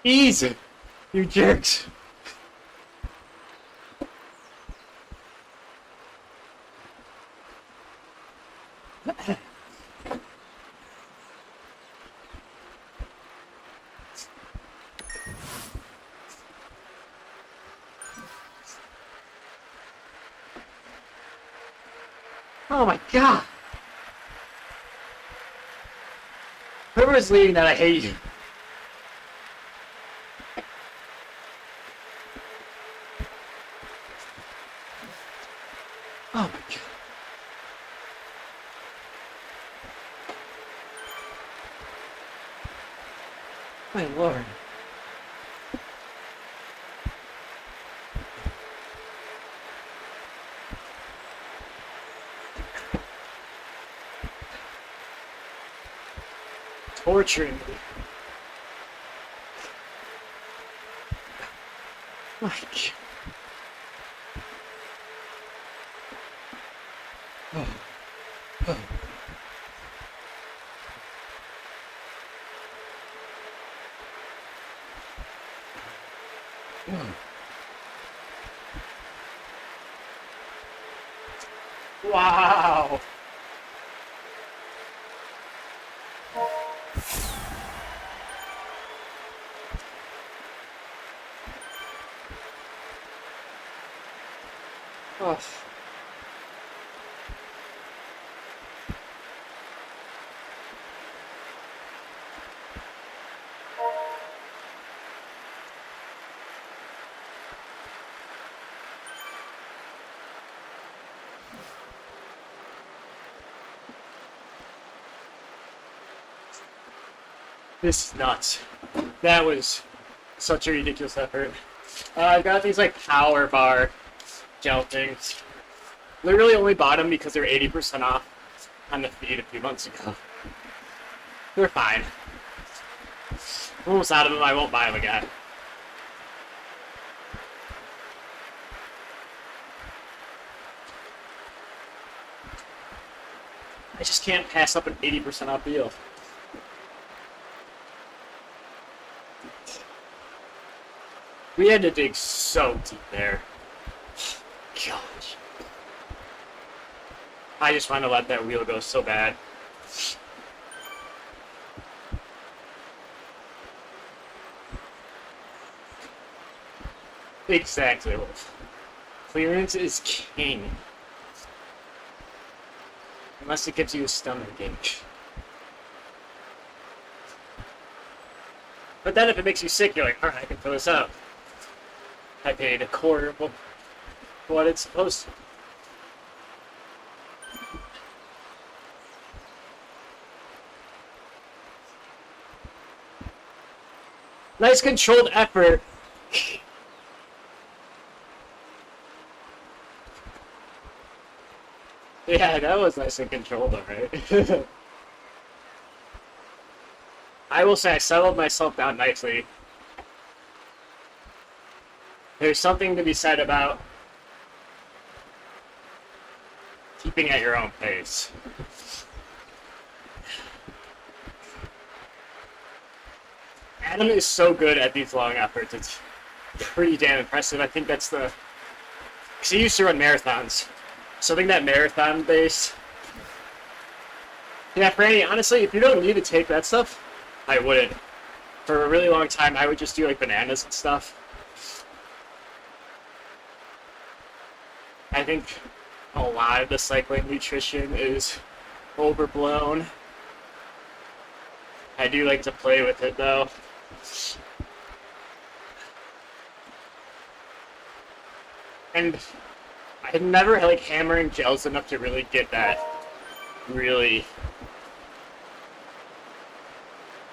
A: Easy, you jerks. Oh my god. Whoever's leading that, I hate you. Oh my god. My lord. Torturing me. My god. Oh. Oh. Wow. Oh. This is nuts. That was such a ridiculous effort. I got these like power bar gel things. Literally only bought them because they were 80% off on the feed a few months ago. They're fine. I'm almost out of them. I won't buy them again. I just can't pass up an 80% off deal. We had to dig so deep there. Gosh. I just want to let that wheel go so bad. Exactly. Clearance is king. Unless it gives you a stomach ache. But then if it makes you sick, you're like, alright, I can fill this out. I paid a quarter of what it's supposed to. Nice controlled effort. Yeah, that was nice and controlled, alright. I will say I settled myself down nicely. There's something to be said about keeping at your own pace. Adam is so good at these long efforts. It's pretty damn impressive. I think that's the... Because he used to run marathons. So I think that marathon base... Yeah, Franny, honestly, if you don't need to take that stuff, I wouldn't. For a really long time, I would just do, like, bananas and stuff. I think a lot of the cycling nutrition is overblown. I do like to play with it, though. And I'm never, like, hammering gels enough to really get that really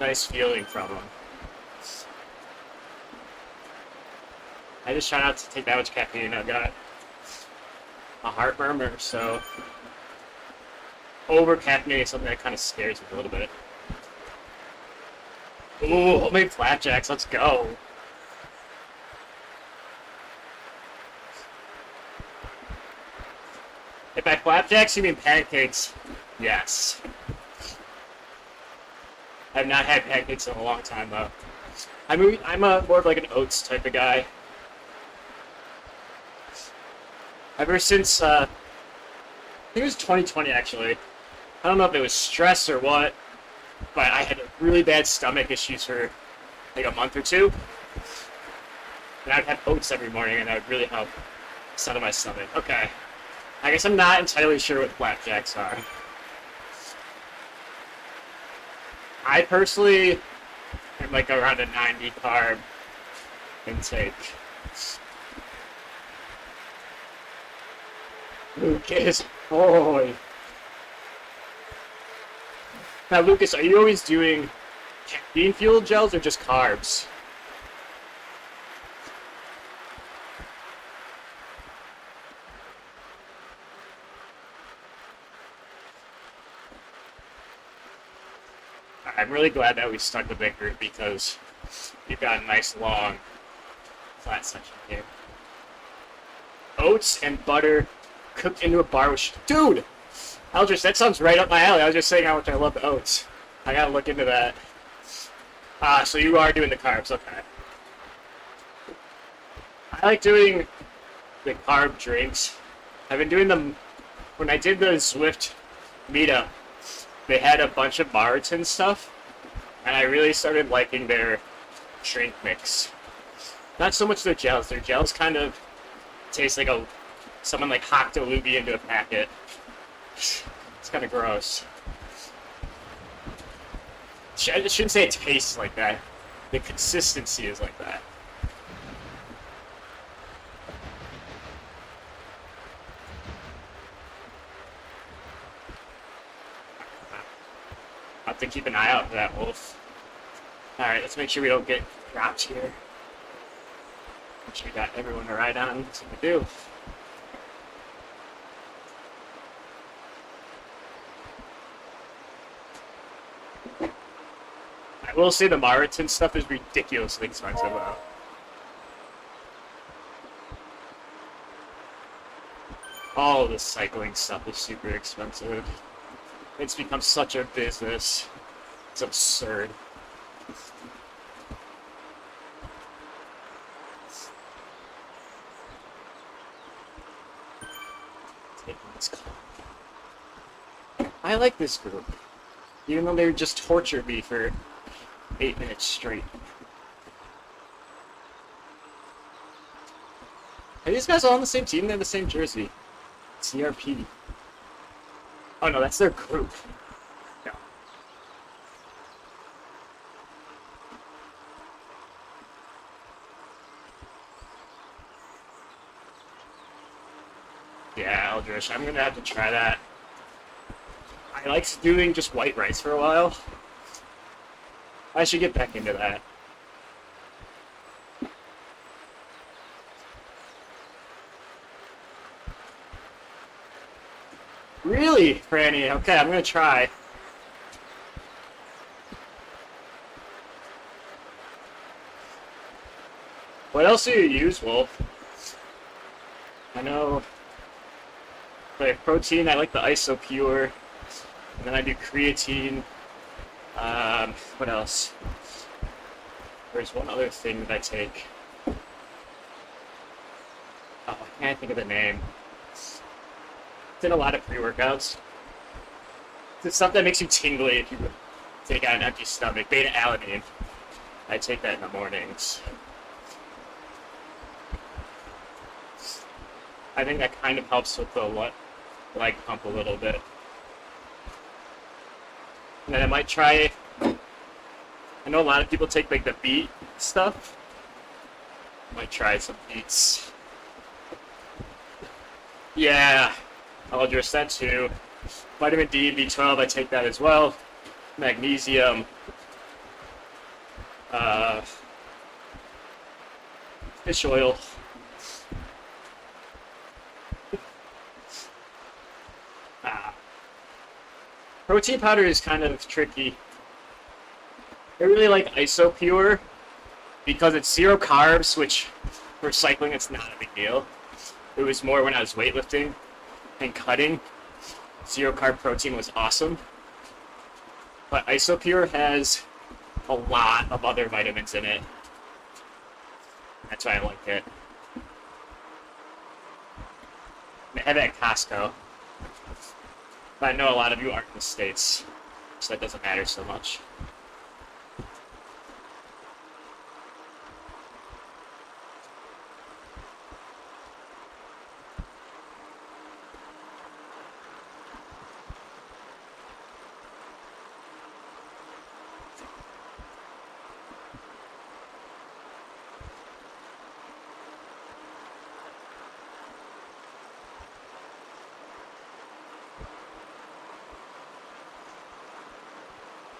A: nice feeling from them. I just try not to take that much caffeine. I've got a heart murmur, so over caffeinating is something that kind of scares me a little bit. Ooh, homemade flapjacks, let's go. If by flapjacks you mean pancakes, yes. I've not had pancakes in a long time though. I'm more of like an oats type of guy. Ever since, I think it was 2020 actually. I don't know if it was stress or what, but I had really bad stomach issues for like a month or two. And I'd have oats every morning and that would really help settle my stomach. Okay. I guess I'm not entirely sure what flapjacks are. I personally am like around a 90 carb intake. Lucas, boy. Now, Lucas, are you always doing caffeine-fueled gels or just carbs? I'm really glad that we stuck with that group because you've got a nice long flat section here. Oats and butter cooked into a bar with... Dude! Aldrich, that sounds right up my alley. I was just saying how much I love the oats. I gotta look into that. So you are doing the carbs, okay. I like doing the carb drinks. I've been doing them... When I did the Zwift meetup, they had a bunch of Marathon stuff, and I really started liking their drink mix. Not so much their gels. Their gels kind of taste like someone like hacked a loogie into a packet. It's kind of gross. I shouldn't say it tastes like that. The consistency is like that. I'll have to keep an eye out for that wolf. Alright, let's make sure we don't get dropped here. Make sure we got everyone to ride on. That's what we do. I will say the Marathon stuff is ridiculously expensive though. All the cycling stuff is super expensive. It's become such a business. It's absurd. Taking this call. I like this group. Even though they just tortured me for 8 minutes straight. Are these guys all on the same team? They have the same jersey. CRP. Oh no, that's their group. No. Yeah, Eldritch, I'm gonna have to try that. I liked doing just white rice for a while. I should get back into that. Really, Franny? Okay, I'm gonna try. What else do you use, Wolf? I know. For protein, I like the IsoPure. And then I do creatine. What else? There's one other thing that I take. Oh, I can't think of the name. It's in a lot of pre-workouts. It's stuff that makes you tingly if you take it on an empty stomach. Beta-alanine. I take that in the mornings. I think that kind of helps with the leg pump a little bit. And then I might try, I know a lot of people take like the beet stuff. I might try some beets. Yeah, I'll address that too. Vitamin D, B12, I take that as well. Magnesium. Fish oil. Protein powder is kind of tricky. I really like IsoPure because it's 0 carbs, which for cycling it's not a big deal. It was more when I was weightlifting and cutting. 0 carb protein was awesome. But IsoPure has a lot of other vitamins in it. That's why I like it. I have it at Costco. But I know a lot of you aren't in the States, so that doesn't matter so much.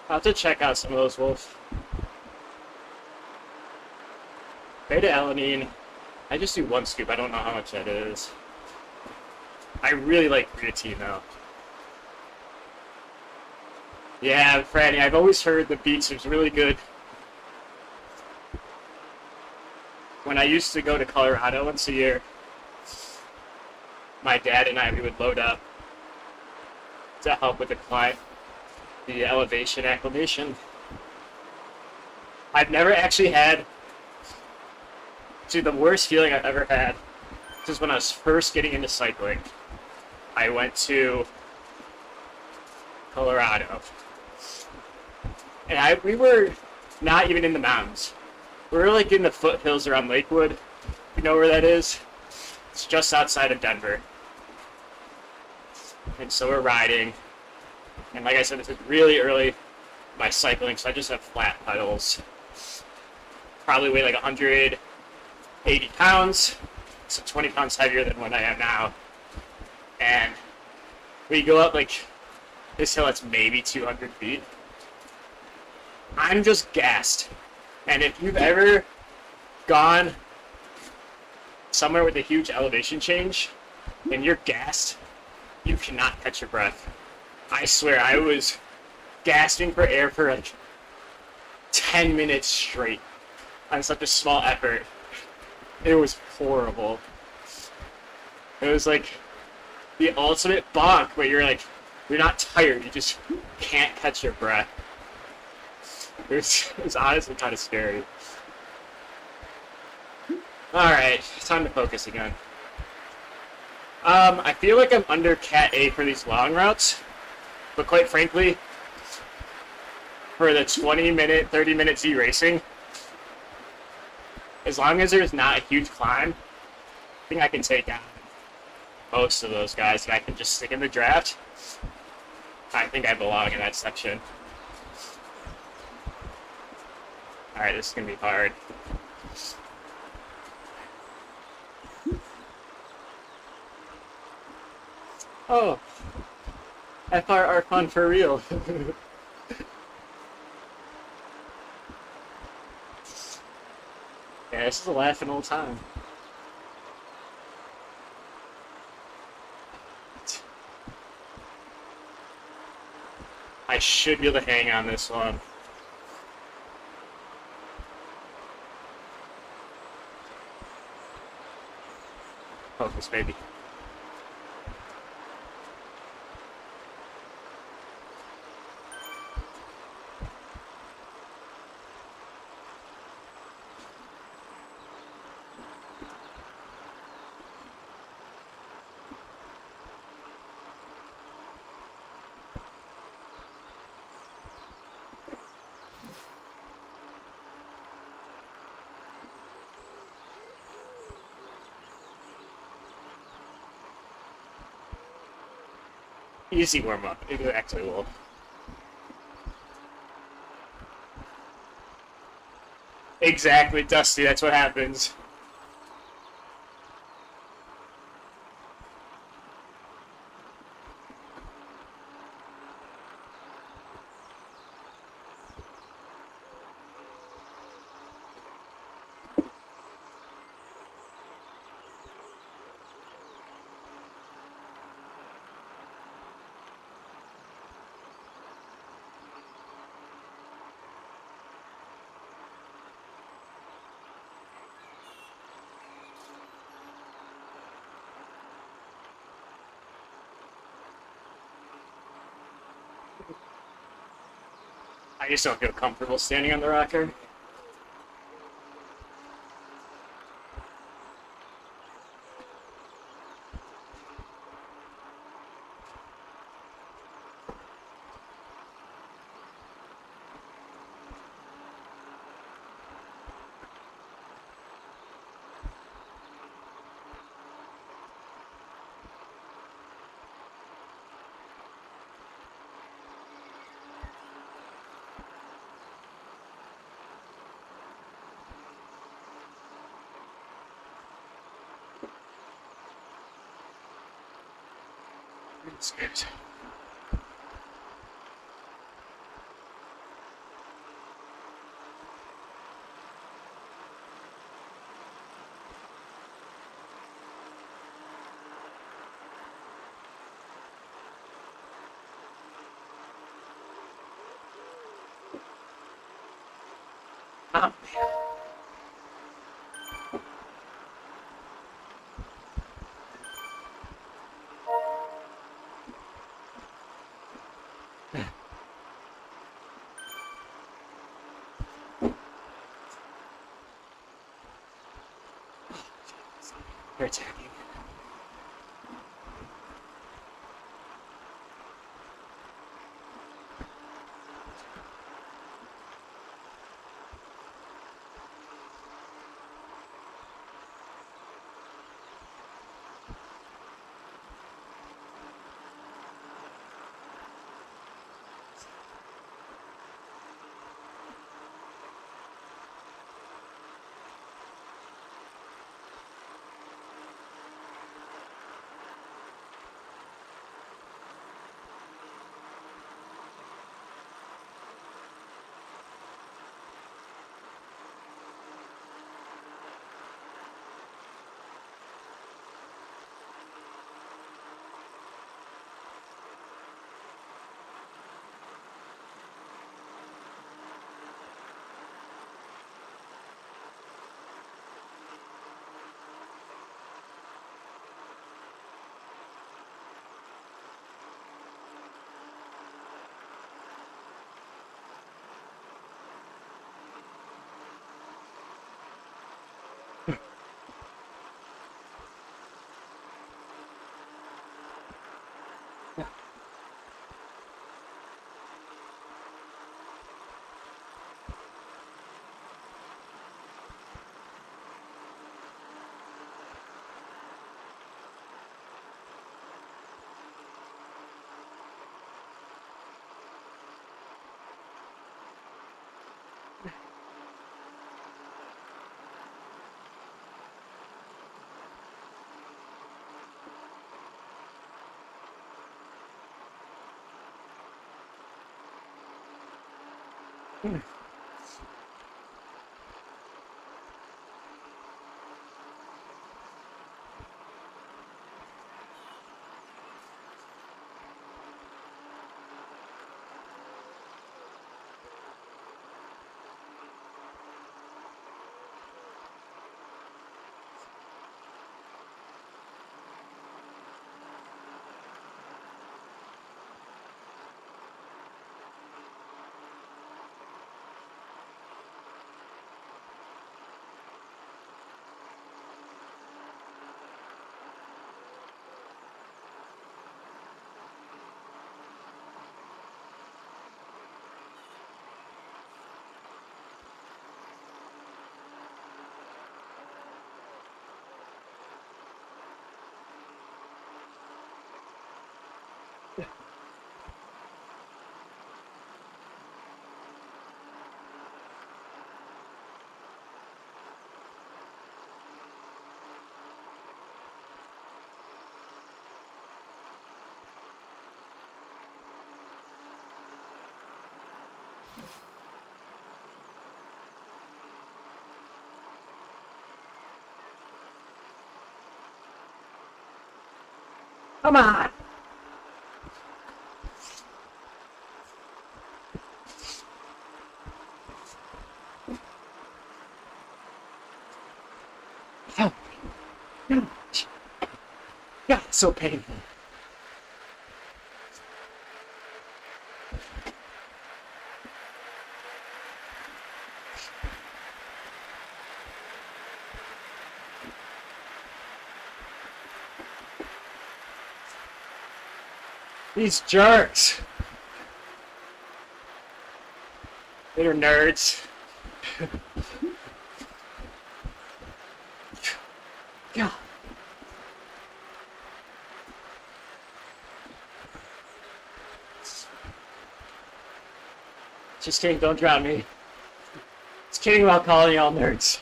A: I'll have to check out some of those wolves. Beta-alanine, I just do 1 scoop. I don't know how much that is. I really like creatine though. Yeah, Franny, I've always heard the beets is really good. When I used to go to Colorado once a year, my dad and I, we would load up to help with the climb. The elevation acclimation. I've never actually had, the worst feeling I've ever had is when I was first getting into cycling. I went to Colorado. And we were not even in the mountains. We were like in the foothills around Lakewood. You know where that is? It's just outside of Denver. And so we're riding. And like I said, this is really early in my cycling, so I just have flat pedals. Probably weigh like 180 pounds, so 20 pounds heavier than what I am now. And we go up like this hill that's maybe 200 feet. I'm just gassed. And if you've ever gone somewhere with a huge elevation change and you're gassed, you cannot catch your breath. I swear, I was gasping for air for like 10 minutes straight on such a small effort. It was horrible. It was like the ultimate bonk where you're like, you're not tired, you just can't catch your breath. It was honestly kind of scary. Alright, time to focus again. I feel like I'm under Cat A for these long routes. But quite frankly, for the 20-minute, 30-minute Z racing, as long as there's not a huge climb, I think I can take out most of those guys. And I can just stick in the draft. I think I belong in that section. Alright, this is going to be hard. Oh. FRR fun for real. Yeah, this is a laughing old time. I should be able to hang on this one. Focus, baby. Easy warm up. It actually will. Exactly, Dusty. That's what happens. I just don't feel comfortable standing on the rocker. It's good. Oh, you're attacking. Come on. Oh, God, it's so painful. These jerks. They're nerds. God. Just kidding, don't drown me. Just kidding about calling y'all nerds.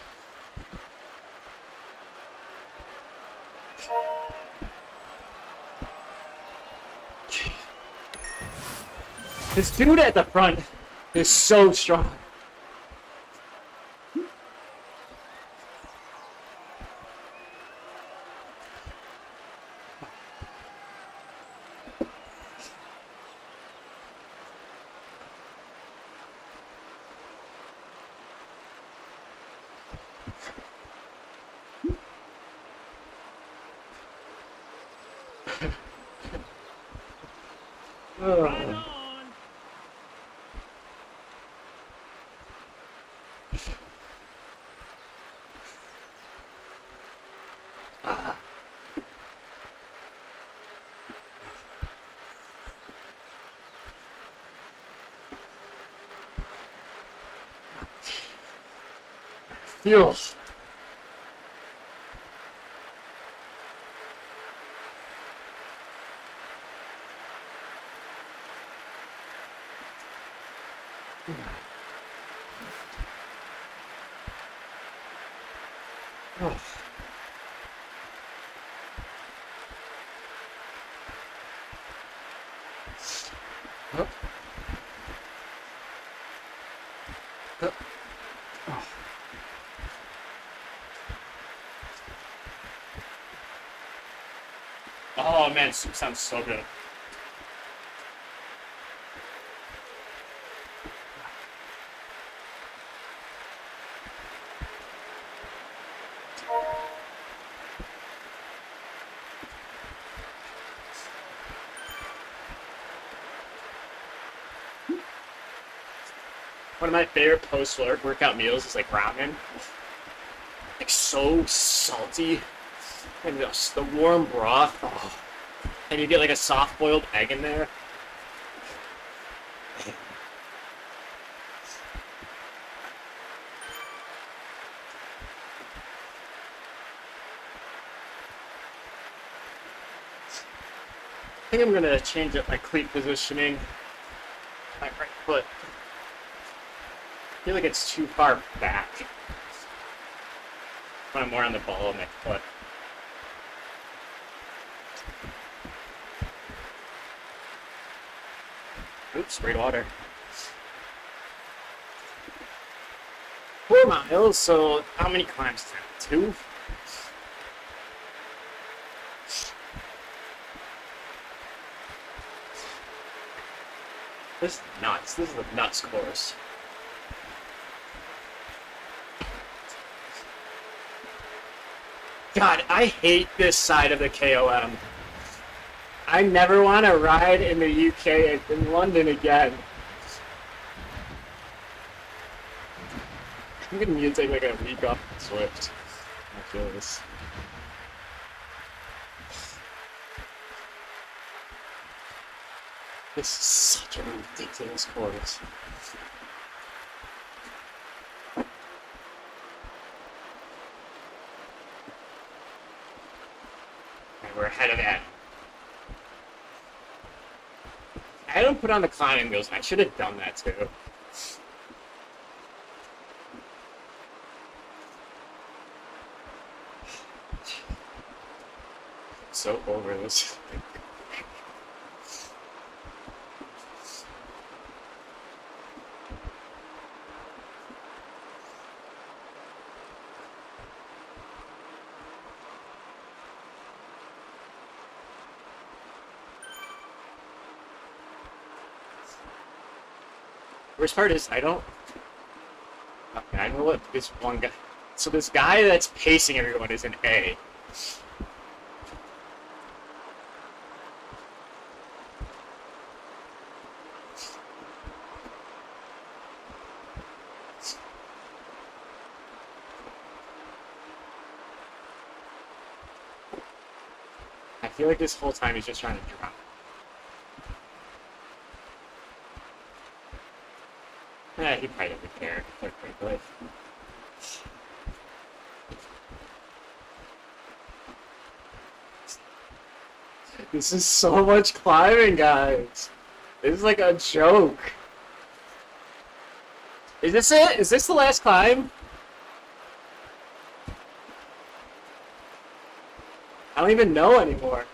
A: This dude at the front is so strong. Feels. Oh. Oh. Oh. Oh man, soup sounds so good. One of my favorite post-workout meals is like ramen. Like so salty. And just the warm broth. Oh. And you get like a soft-boiled egg in there. I think I'm gonna change up my cleat positioning. My right foot. I feel like it's too far back. When I'm more on the ball of my foot. Oops, sprayed water. 4 miles, so how many climbs is that? 2? This is nuts. This is a nuts course. God, I hate this side of the KOM. I never want to ride in the UK in London again. I'm gonna need to take like a week off Zwift. I feel this. This is such a ridiculous course. And we're ahead of that. I don't put on the climbing wheels. I should have done that too. So over this. Worst part is I don't. Okay, I know what this one guy. So this guy that's pacing everyone is an A. I feel like this whole time he's just trying to drop. He probably doesn't care, quite frankly. This is so much climbing, guys. This is like a joke. Is this it? Is this the last climb? I don't even know anymore.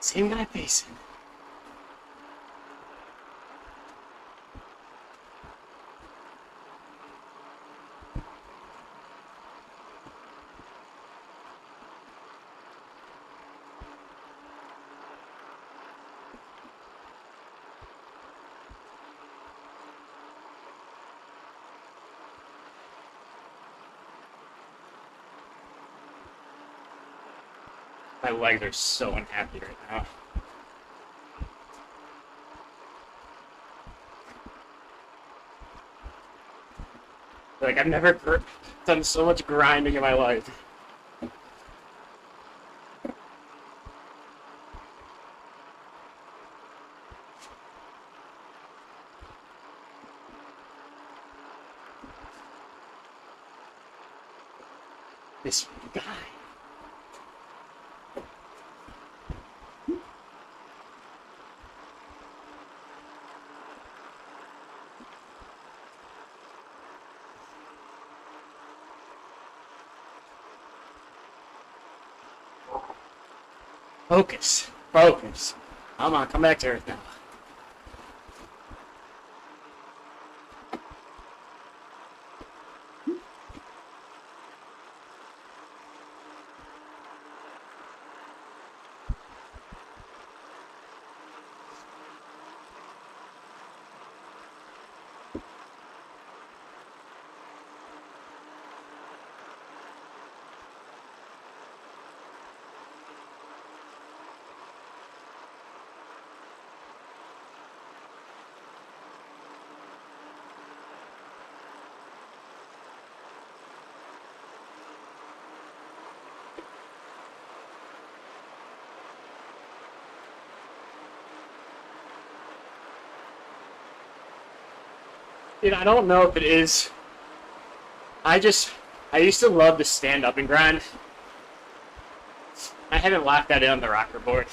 A: Same guy pacing. My legs are so unhappy right now. Like, I've never done so much grinding in my life. This guy. Focus. Focus. Come on, come back to Earth now. Dude, I don't know if it is. I used to love to stand up and grind. I haven't locked that in on the rocker board.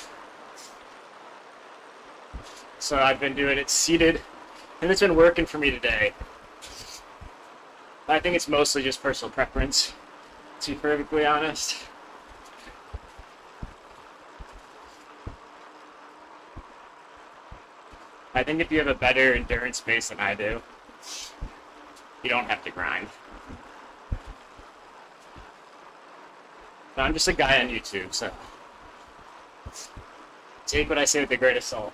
A: So I've been doing it seated, and it's been working for me today. I think it's mostly just personal preference, to be perfectly honest. I think if you have a better endurance base than I do, you don't have to grind. But I'm just a guy on YouTube, so take what I say with a grain of salt.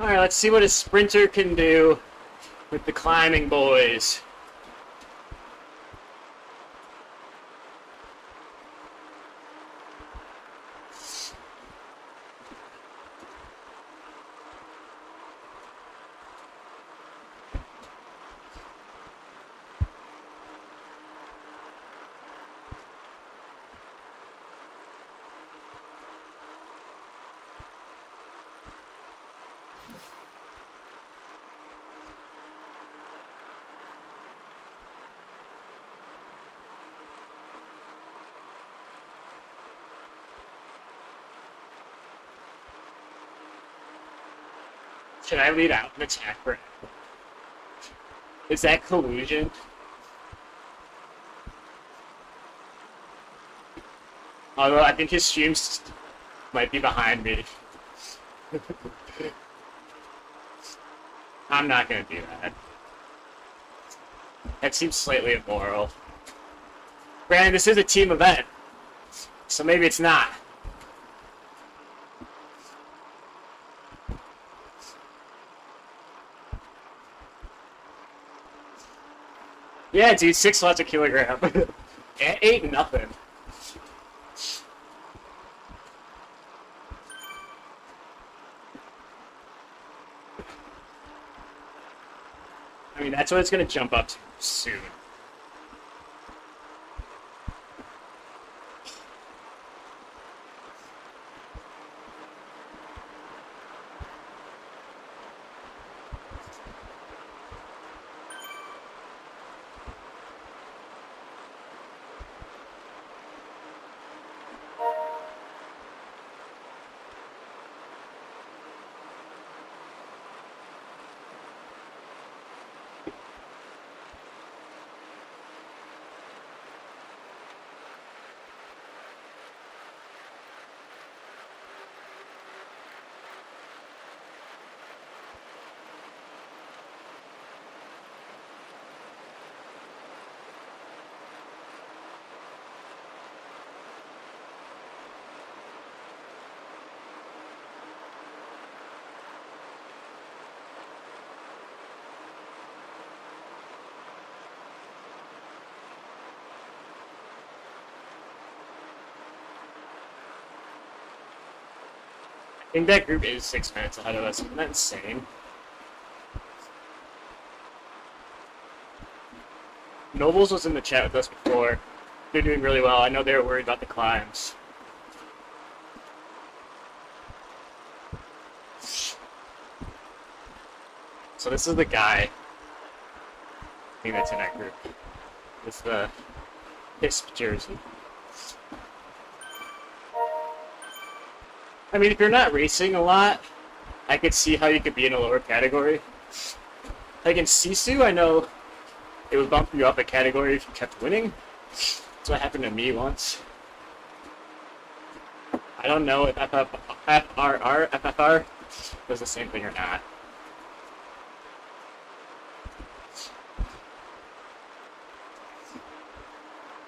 A: Alright, let's see what a sprinter can do with the climbing boys. Can I lead out and attack Brad? Is that collusion? Although I think his streams might be behind me. I'm not gonna do that. That seems slightly immoral. Granted, this is a team event, so maybe it's not. Yeah, dude, 6 watts a kilogram. It ain't nothing. I mean, that's what it's gonna jump up to soon. I think that group is 6 minutes ahead of us. Isn't that insane? Nobles was in the chat with us before. They're doing really well. I know they were worried about the climbs. So this is the guy. I think that's in that group. It's the Hisp jersey. I mean, if you're not racing a lot, I could see how you could be in a lower category. Like in Sisu, I know it would bump you up a category if you kept winning. That's what happened to me once. I don't know if FFR does the same thing or not.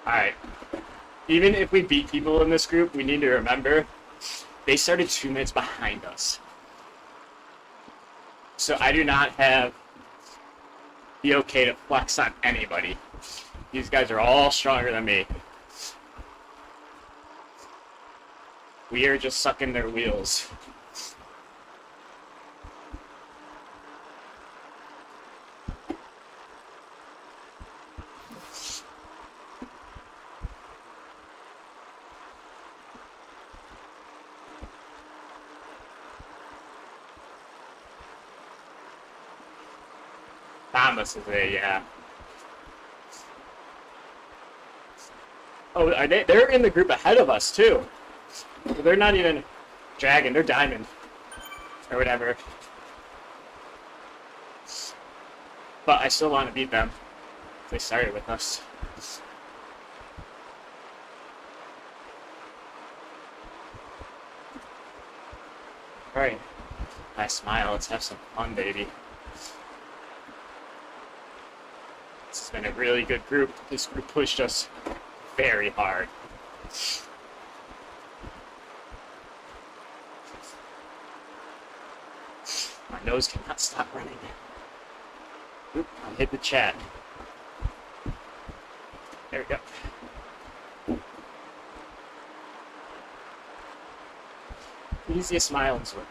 A: Alright. Even if we beat people in this group, we need to remember they started 2 minutes behind us. So I do not have the okay to flex on anybody. These guys are all stronger than me. We are just sucking their wheels. Thomas is a, yeah. Oh, are they? They're in the group ahead of us, too. They're not even dragon, they're diamond. Or whatever. But I still want to beat them. They started with us. Alright. Nice smile, let's have some fun, baby. This has been a really good group. This group pushed us very hard. My nose cannot stop running. Oop, I hit the chat. There we go. Easiest smile in Zwift.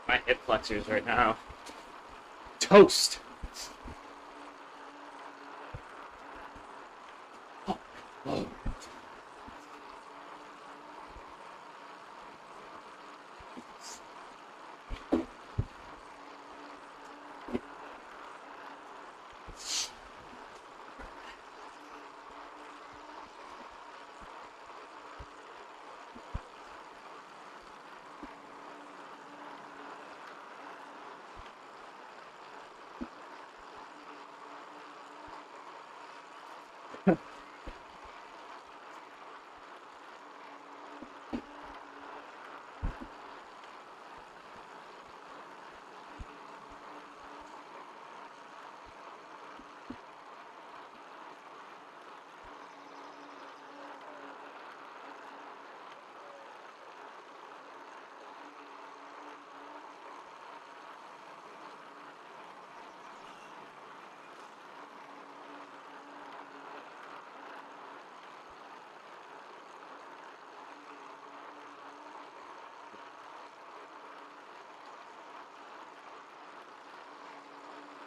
A: My hip flexors right now. Toast! Oh. Oh.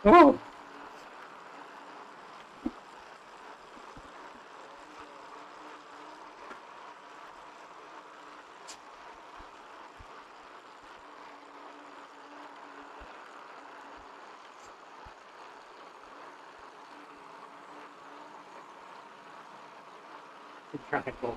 A: Oh! 'Triangle.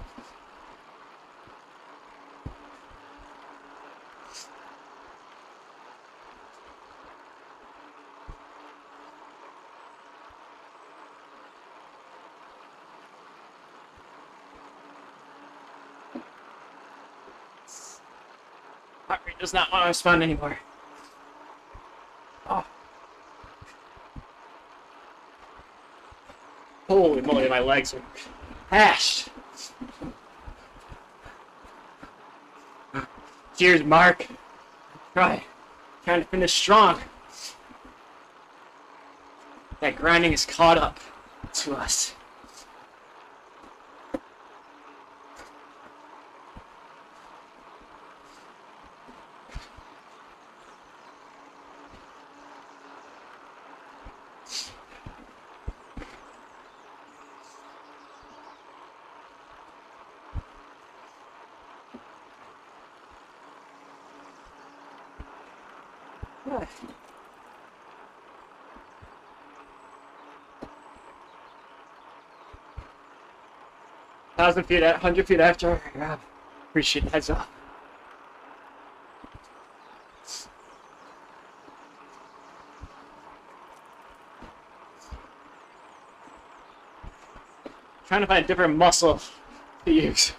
A: Heart rate does not want to respond anymore. Oh. Holy moly, my legs are hashed. Cheers, Mark. Trying to finish strong. That grinding has caught up to us. What? 1,000 feet, 100 feet after. Yeah, appreciate the heads up. Trying to find a different muscle to use.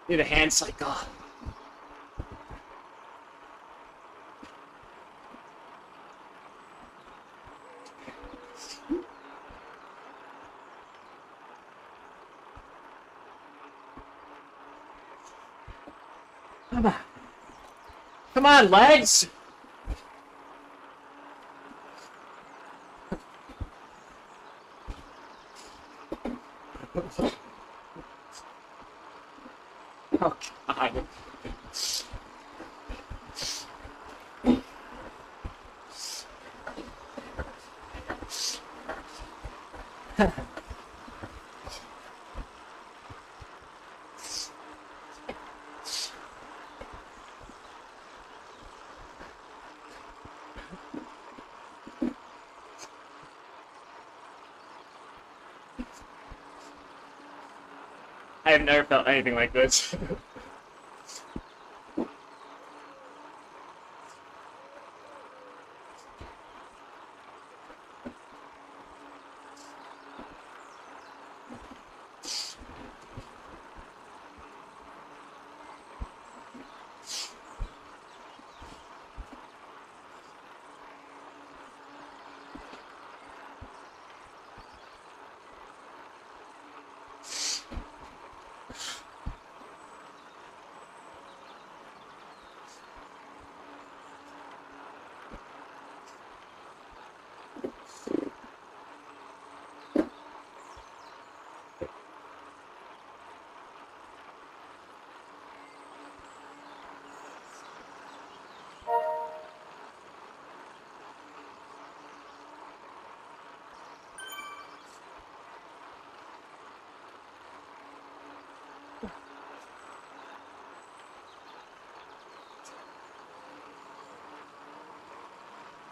A: Need a hand cycle. Come on. Come on, legs! Oh, God. I have never felt anything like this.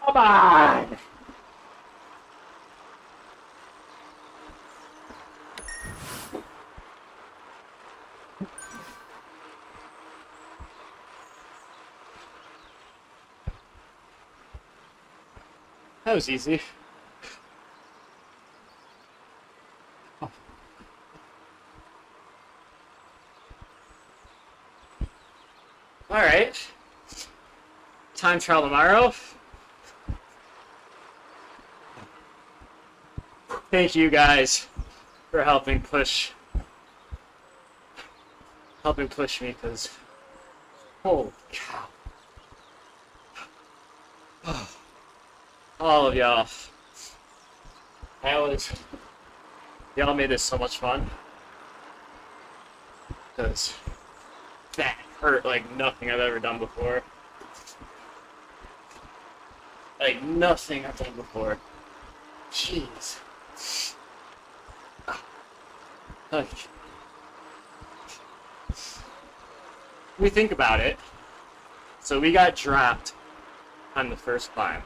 A: Come on! That was easy. Alright. Time trial tomorrow. Thank you guys for helping push me, because holy cow. All of y'all. Y'all made this so much fun. Because that hurt like nothing I've ever done before. Like nothing I've done before. Jeez. Like, we think about it. So we got dropped on the first climb.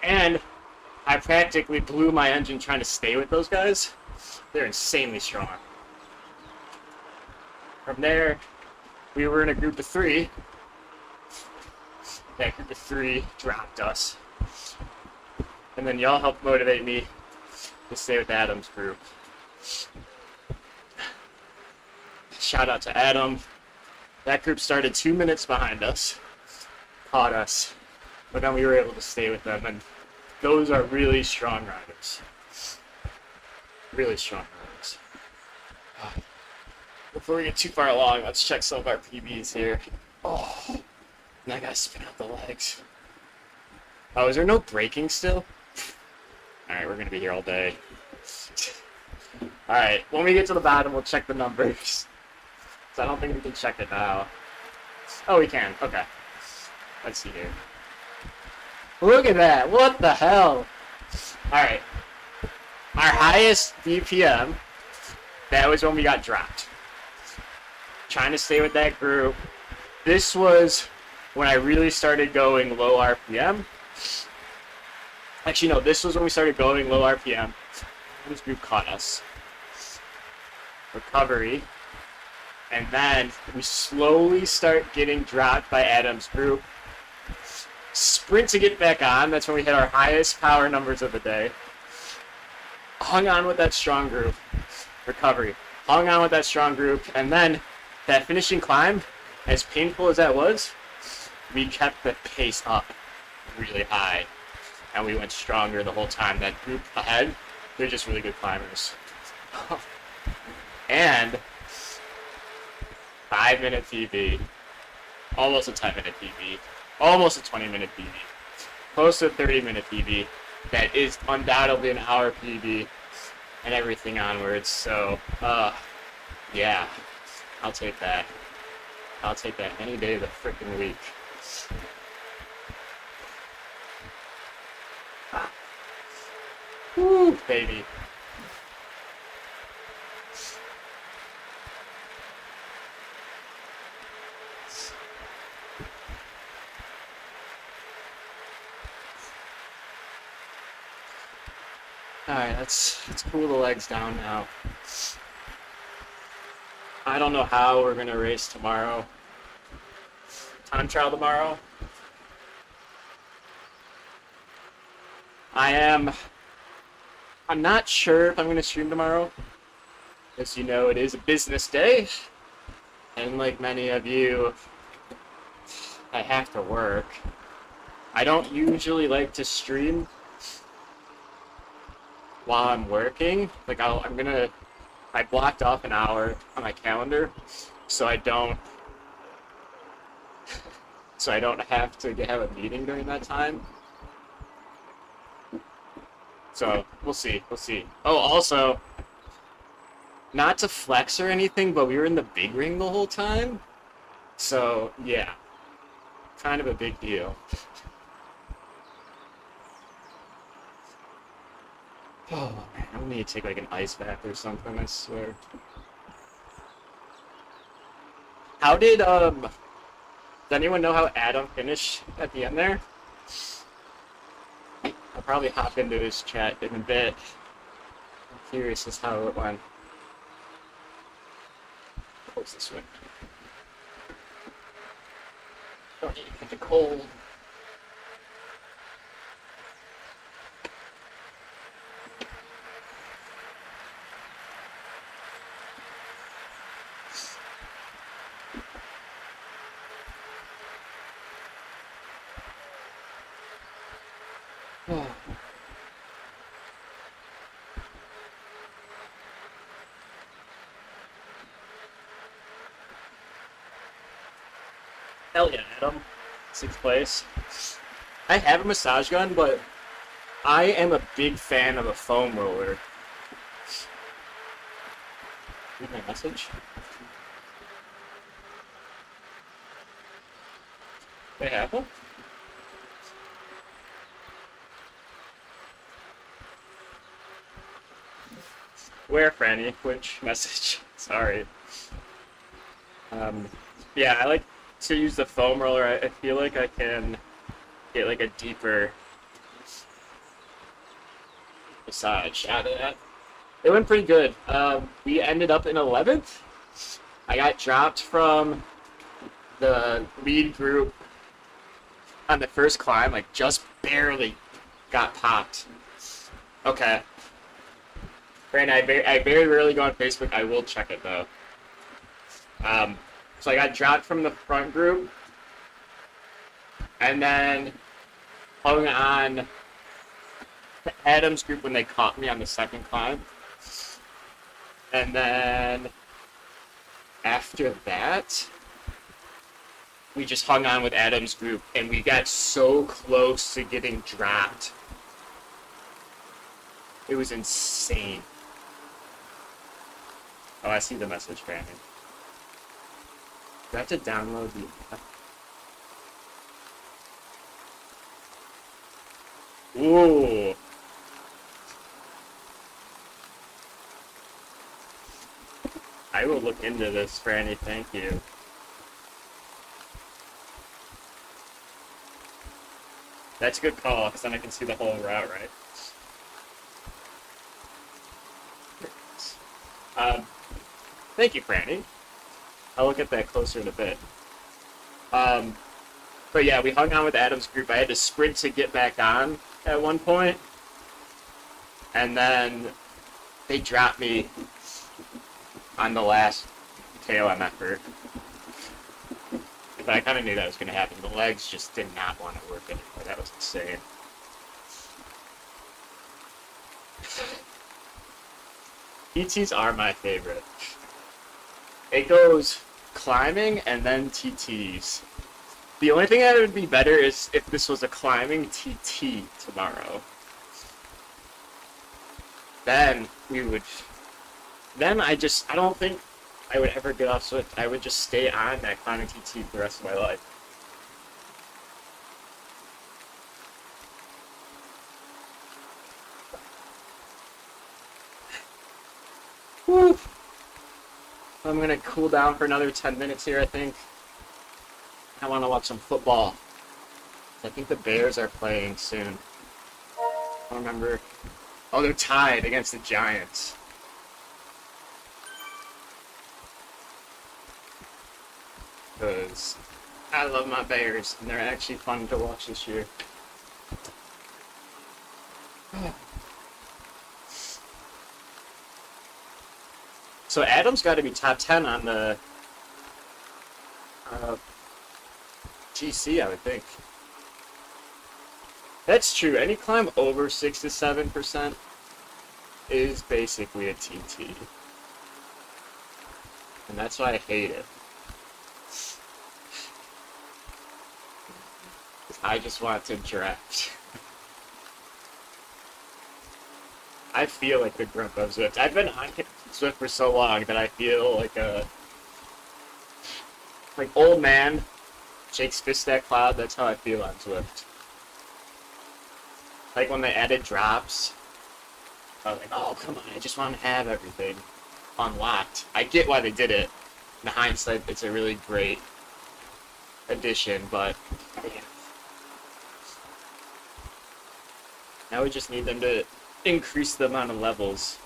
A: And I practically blew my engine trying to stay with those guys. They're insanely strong. From there, we were in a group of 3. That group of 3 dropped us. And then y'all helped motivate me to stay with Adam's group. Shout out to Adam. That group started 2 minutes behind us, caught us, but then we were able to stay with them, and those are really strong riders. Really strong riders. Before we get too far along, let's check some of our PBs here. Oh, and I gotta spin out the legs. Oh, is there no braking still? Alright, we're gonna be here all day. Alright, when we get to the bottom, we'll check the numbers. So I don't think we can check it now. Oh, we can. Okay. Let's see here. Look at that. What the hell? Alright. Our highest BPM, that was when we got dropped. Trying to stay with that group. This was when I really started going low RPM. Actually, no, this was when we started going low RPM. This group caught us. Recovery. And then we slowly start getting dropped by Adam's group. Sprint to get back on. That's when we hit our highest power numbers of the day. Hung on with that strong group. Recovery. Hung on with that strong group. And then that finishing climb, as painful as that was, we kept the pace up really high. And we went stronger the whole time. That group ahead, they're just really good climbers. And 5-minute PB, almost a 10-minute PB, almost a 20-minute PB, close to a 30-minute PB. That is undoubtedly an hour PB and everything onwards. So, yeah, I'll take that. I'll take that any day of the freaking week. Woo, baby. Alright, let's cool the legs down now. I don't know how we're gonna race tomorrow. Time trial tomorrow. I'm not sure if I'm gonna stream tomorrow. As you know, it is a business day. And like many of you, I have to work. I don't usually like to stream while I'm working. Like I blocked off an hour on my calendar so I don't have to have a meeting during that time. So we'll see. Oh, also, not to flex or anything, but we were in the big ring the whole time. So yeah, kind of a big deal. Oh man, I need to take like an ice bath or something, I swear. How did does anyone know how Adam finished at the end there? I'll probably hop into his chat in a bit. I'm curious as how it went. Close this way. Don't need to catch a cold. Hell yeah, Adam. 6th place. I have a massage gun, but I am a big fan of a foam roller. Read my message. They have one? Where, Franny? Which message? Sorry. Yeah, I like to use the foam roller. I feel like I can get like a deeper massage out of that. It went pretty good. We ended up in 11th. I got dropped from the lead group on the first climb, like just barely got popped. Okay. Brandon, I very rarely go on Facebook. I will check it though. So I got dropped from the front group, and then hung on to Adam's group when they caught me on the second climb. And then after that, we just hung on with Adam's group, and we got so close to getting dropped. It was insane. Oh, I see the message, Brandon. Do I have to download the app? Ooh. I will look into this, Franny. Thank you. That's a good call, because then I can see the whole route, right? Thank you, Franny. I'll look at that closer in a bit. But yeah, we hung on with Adam's group. I had to sprint to get back on at one point. And then they dropped me on the last KOM effort. But I kind of knew that was going to happen. The legs just did not want to work anymore. That was insane. PTs are my favorite. It goes climbing and then TTs. The only thing that would be better is if this was a climbing TT tomorrow. Then we would... Then I don't think I would ever get off Zwift. I would just stay on that climbing TT for the rest of my life. Woo! I'm gonna cool down for another 10 minutes here, I think. I want to watch some football. I think the Bears are playing soon. I don't remember. Oh, they're tied against the Giants. Because I love my Bears, and they're actually fun to watch this year. So Adam's got to be top 10 on the GC, I would think. That's true. Any climb over 6 to 7% is basically a TT. And that's why I hate it. I just want to draft. I feel like the grump of Zwift. I've been on Zwift for so long that I feel like a old man shakes fist at cloud. That's how I feel on Zwift. Like when they added drops, I was like, oh, come on, I just want to have everything unlocked. I get why they did it. In hindsight, it's a really great addition, but yeah. Now we just need them to increase the amount of levels.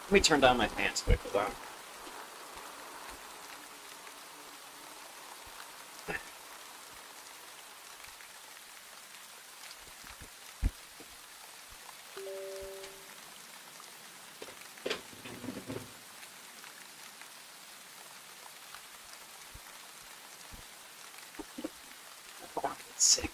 A: Let me turn down my pants quick, hold on. Sick.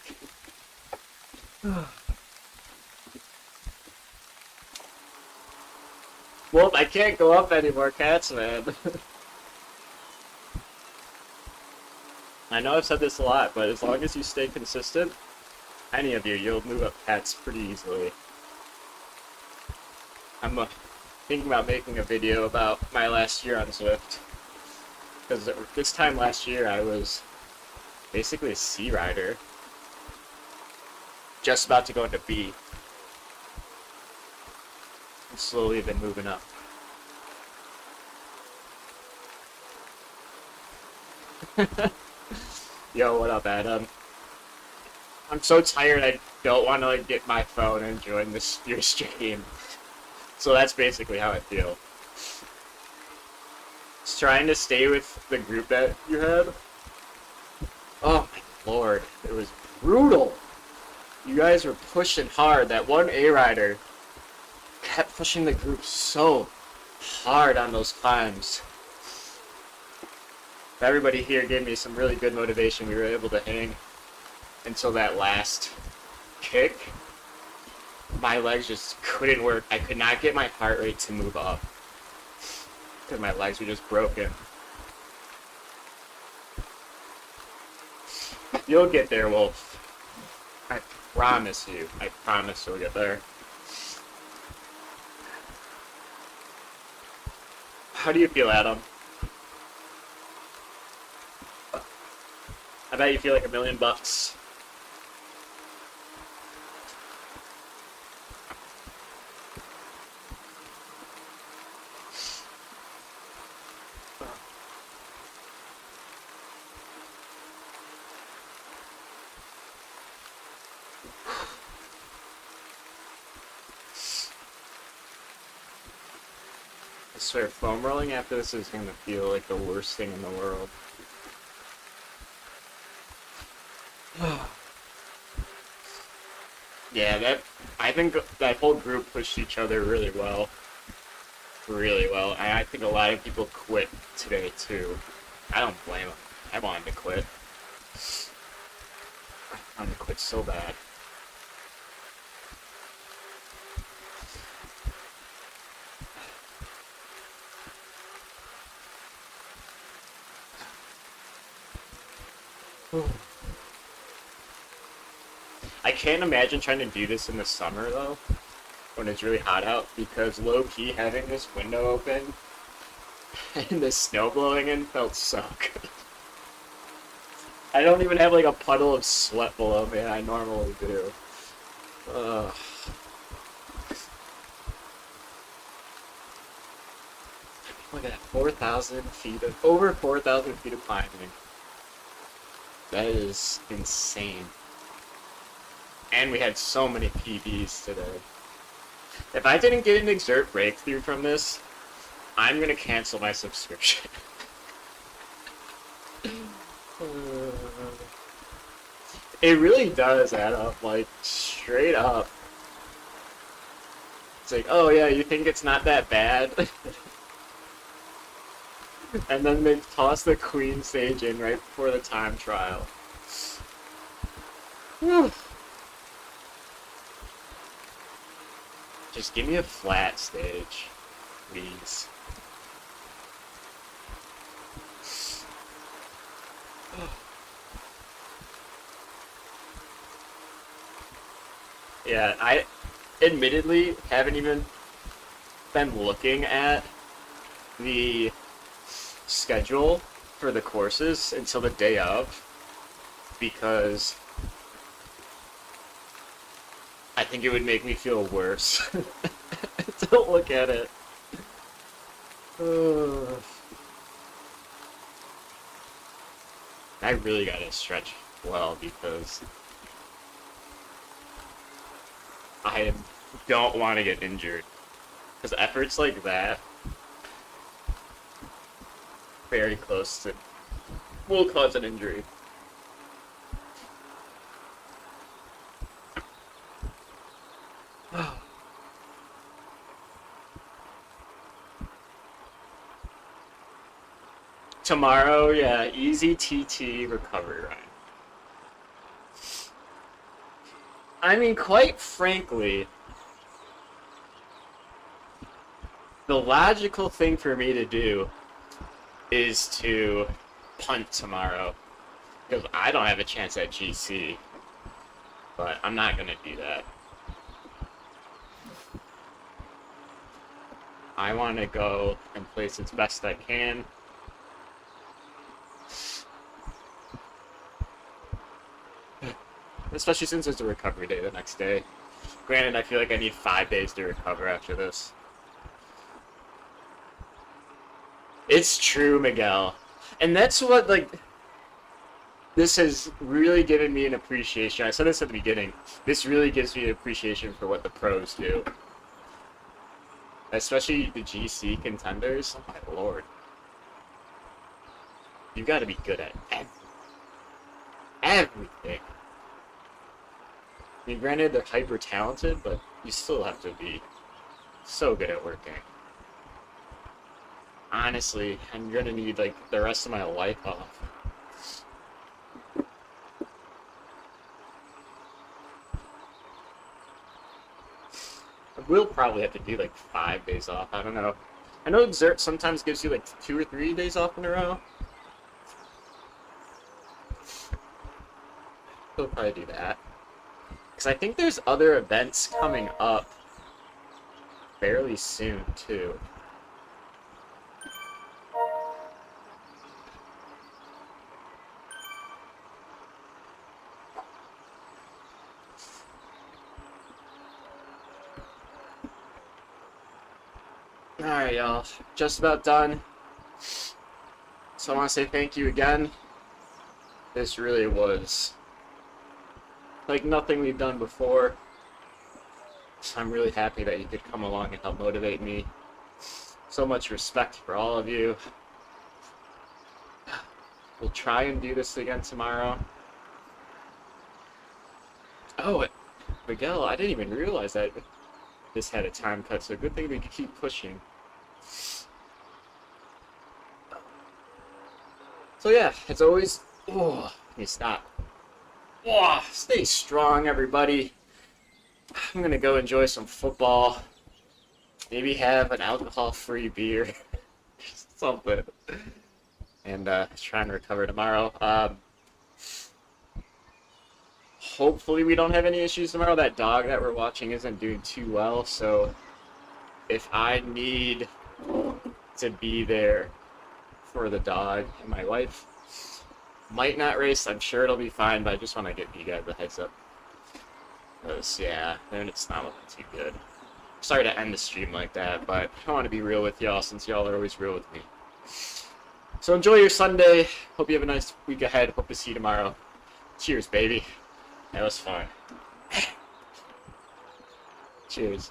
A: Well, I can't go up any more cats, man. I know I've said this a lot, but as long as you stay consistent, any of you'll move up cats pretty easily. I'm thinking about making a video about my last year on Zwift. Because this time last year, I was basically a C rider. Just about to go into B. And slowly been moving up. Yo, what up, Adam? I'm so tired I don't want to like get my phone and join your stream. So that's basically how I feel. Just trying to stay with the group that you had. Oh my lord, it was brutal. You guys were pushing hard. That one A rider kept pushing the group so hard on those climbs. Everybody here gave me some really good motivation. We were able to hang until that last kick. My legs just couldn't work. I could not get my heart rate to move up because my legs were just broken. You'll get there, Wolf. I promise you. I promise you'll get there. How do you feel, Adam? I bet you feel like $1,000,000. I swear, foam rolling after this is gonna feel like the worst thing in the world. Yeah, I think that whole group pushed each other really well. Really well. I think a lot of people quit today, too. I don't blame them. I wanted to quit. I wanted to quit so bad. I can't imagine trying to do this in the summer, though, when it's really hot out, because low-key having this window open and the snow blowing in felt so good. I don't even have, like, a puddle of sweat below me, I normally do. Ugh. Look at that, 4,000 feet of, over 4,000 feet of climbing. That is insane. And we had so many PBs today. If I didn't get an Exert breakthrough from this, I'm gonna cancel my subscription. It really does add up, like, straight up. It's like, oh yeah, you think it's not that bad? And then they toss the Queen stage in right before the time trial. Whew. Just give me a flat stage, please. Yeah, I admittedly haven't even been looking at the schedule for the courses until the day of. because I think it would make me feel worse. Don't look at it. I really gotta stretch well because I don't want to get injured. Because efforts like that, very close to, will cause an injury. Tomorrow, yeah, easy TT recovery ride. I mean, quite frankly, the logical thing for me to do is to punt tomorrow, because I don't have a chance at GC, but I'm not going to do that. I want to go and place as best I can. Especially since it's a recovery day the next day. Granted, I feel like I need 5 days to recover after this. It's true, Miguel. And that's what, like, this has really given me an appreciation. I said this at the beginning. This really gives me an appreciation for what the pros do. Especially the GC contenders. Oh my lord. You gotta be good at everything. I mean, granted, they're hyper talented, but you still have to be so good at working. Honestly, I'm gonna need, like, the rest of my life off. I will probably have to do, like, 5 days off. I don't know. I know Exert sometimes gives you, like, 2 or 3 days off in a row. We'll probably do that. Because I think there's other events coming up fairly soon, too. Alright, y'all. Just about done. So I want to say thank you again. This really was like nothing we've done before. So I'm really happy that you could come along and help motivate me. So much respect for all of you. We'll try and do this again tomorrow. Oh, Miguel, I didn't even realize that this had a time cut, so good thing we could keep pushing. So yeah, as always, let me stop. Stay strong, everybody. I'm gonna go enjoy some football. Maybe have an alcohol-free beer. Something. And try and recover tomorrow. Hopefully we don't have any issues tomorrow. That dog that we're watching isn't doing too well, so if I need to be there for the dog and my wife, might not race. I'm sure it'll be fine, but I just want to give you guys a heads up. Because, yeah, then it's not looking too good. Sorry to end the stream like that, but I want to be real with y'all since y'all are always real with me. So enjoy your Sunday. Hope you have a nice week ahead. Hope to see you tomorrow. Cheers, baby. That was fun. Cheers.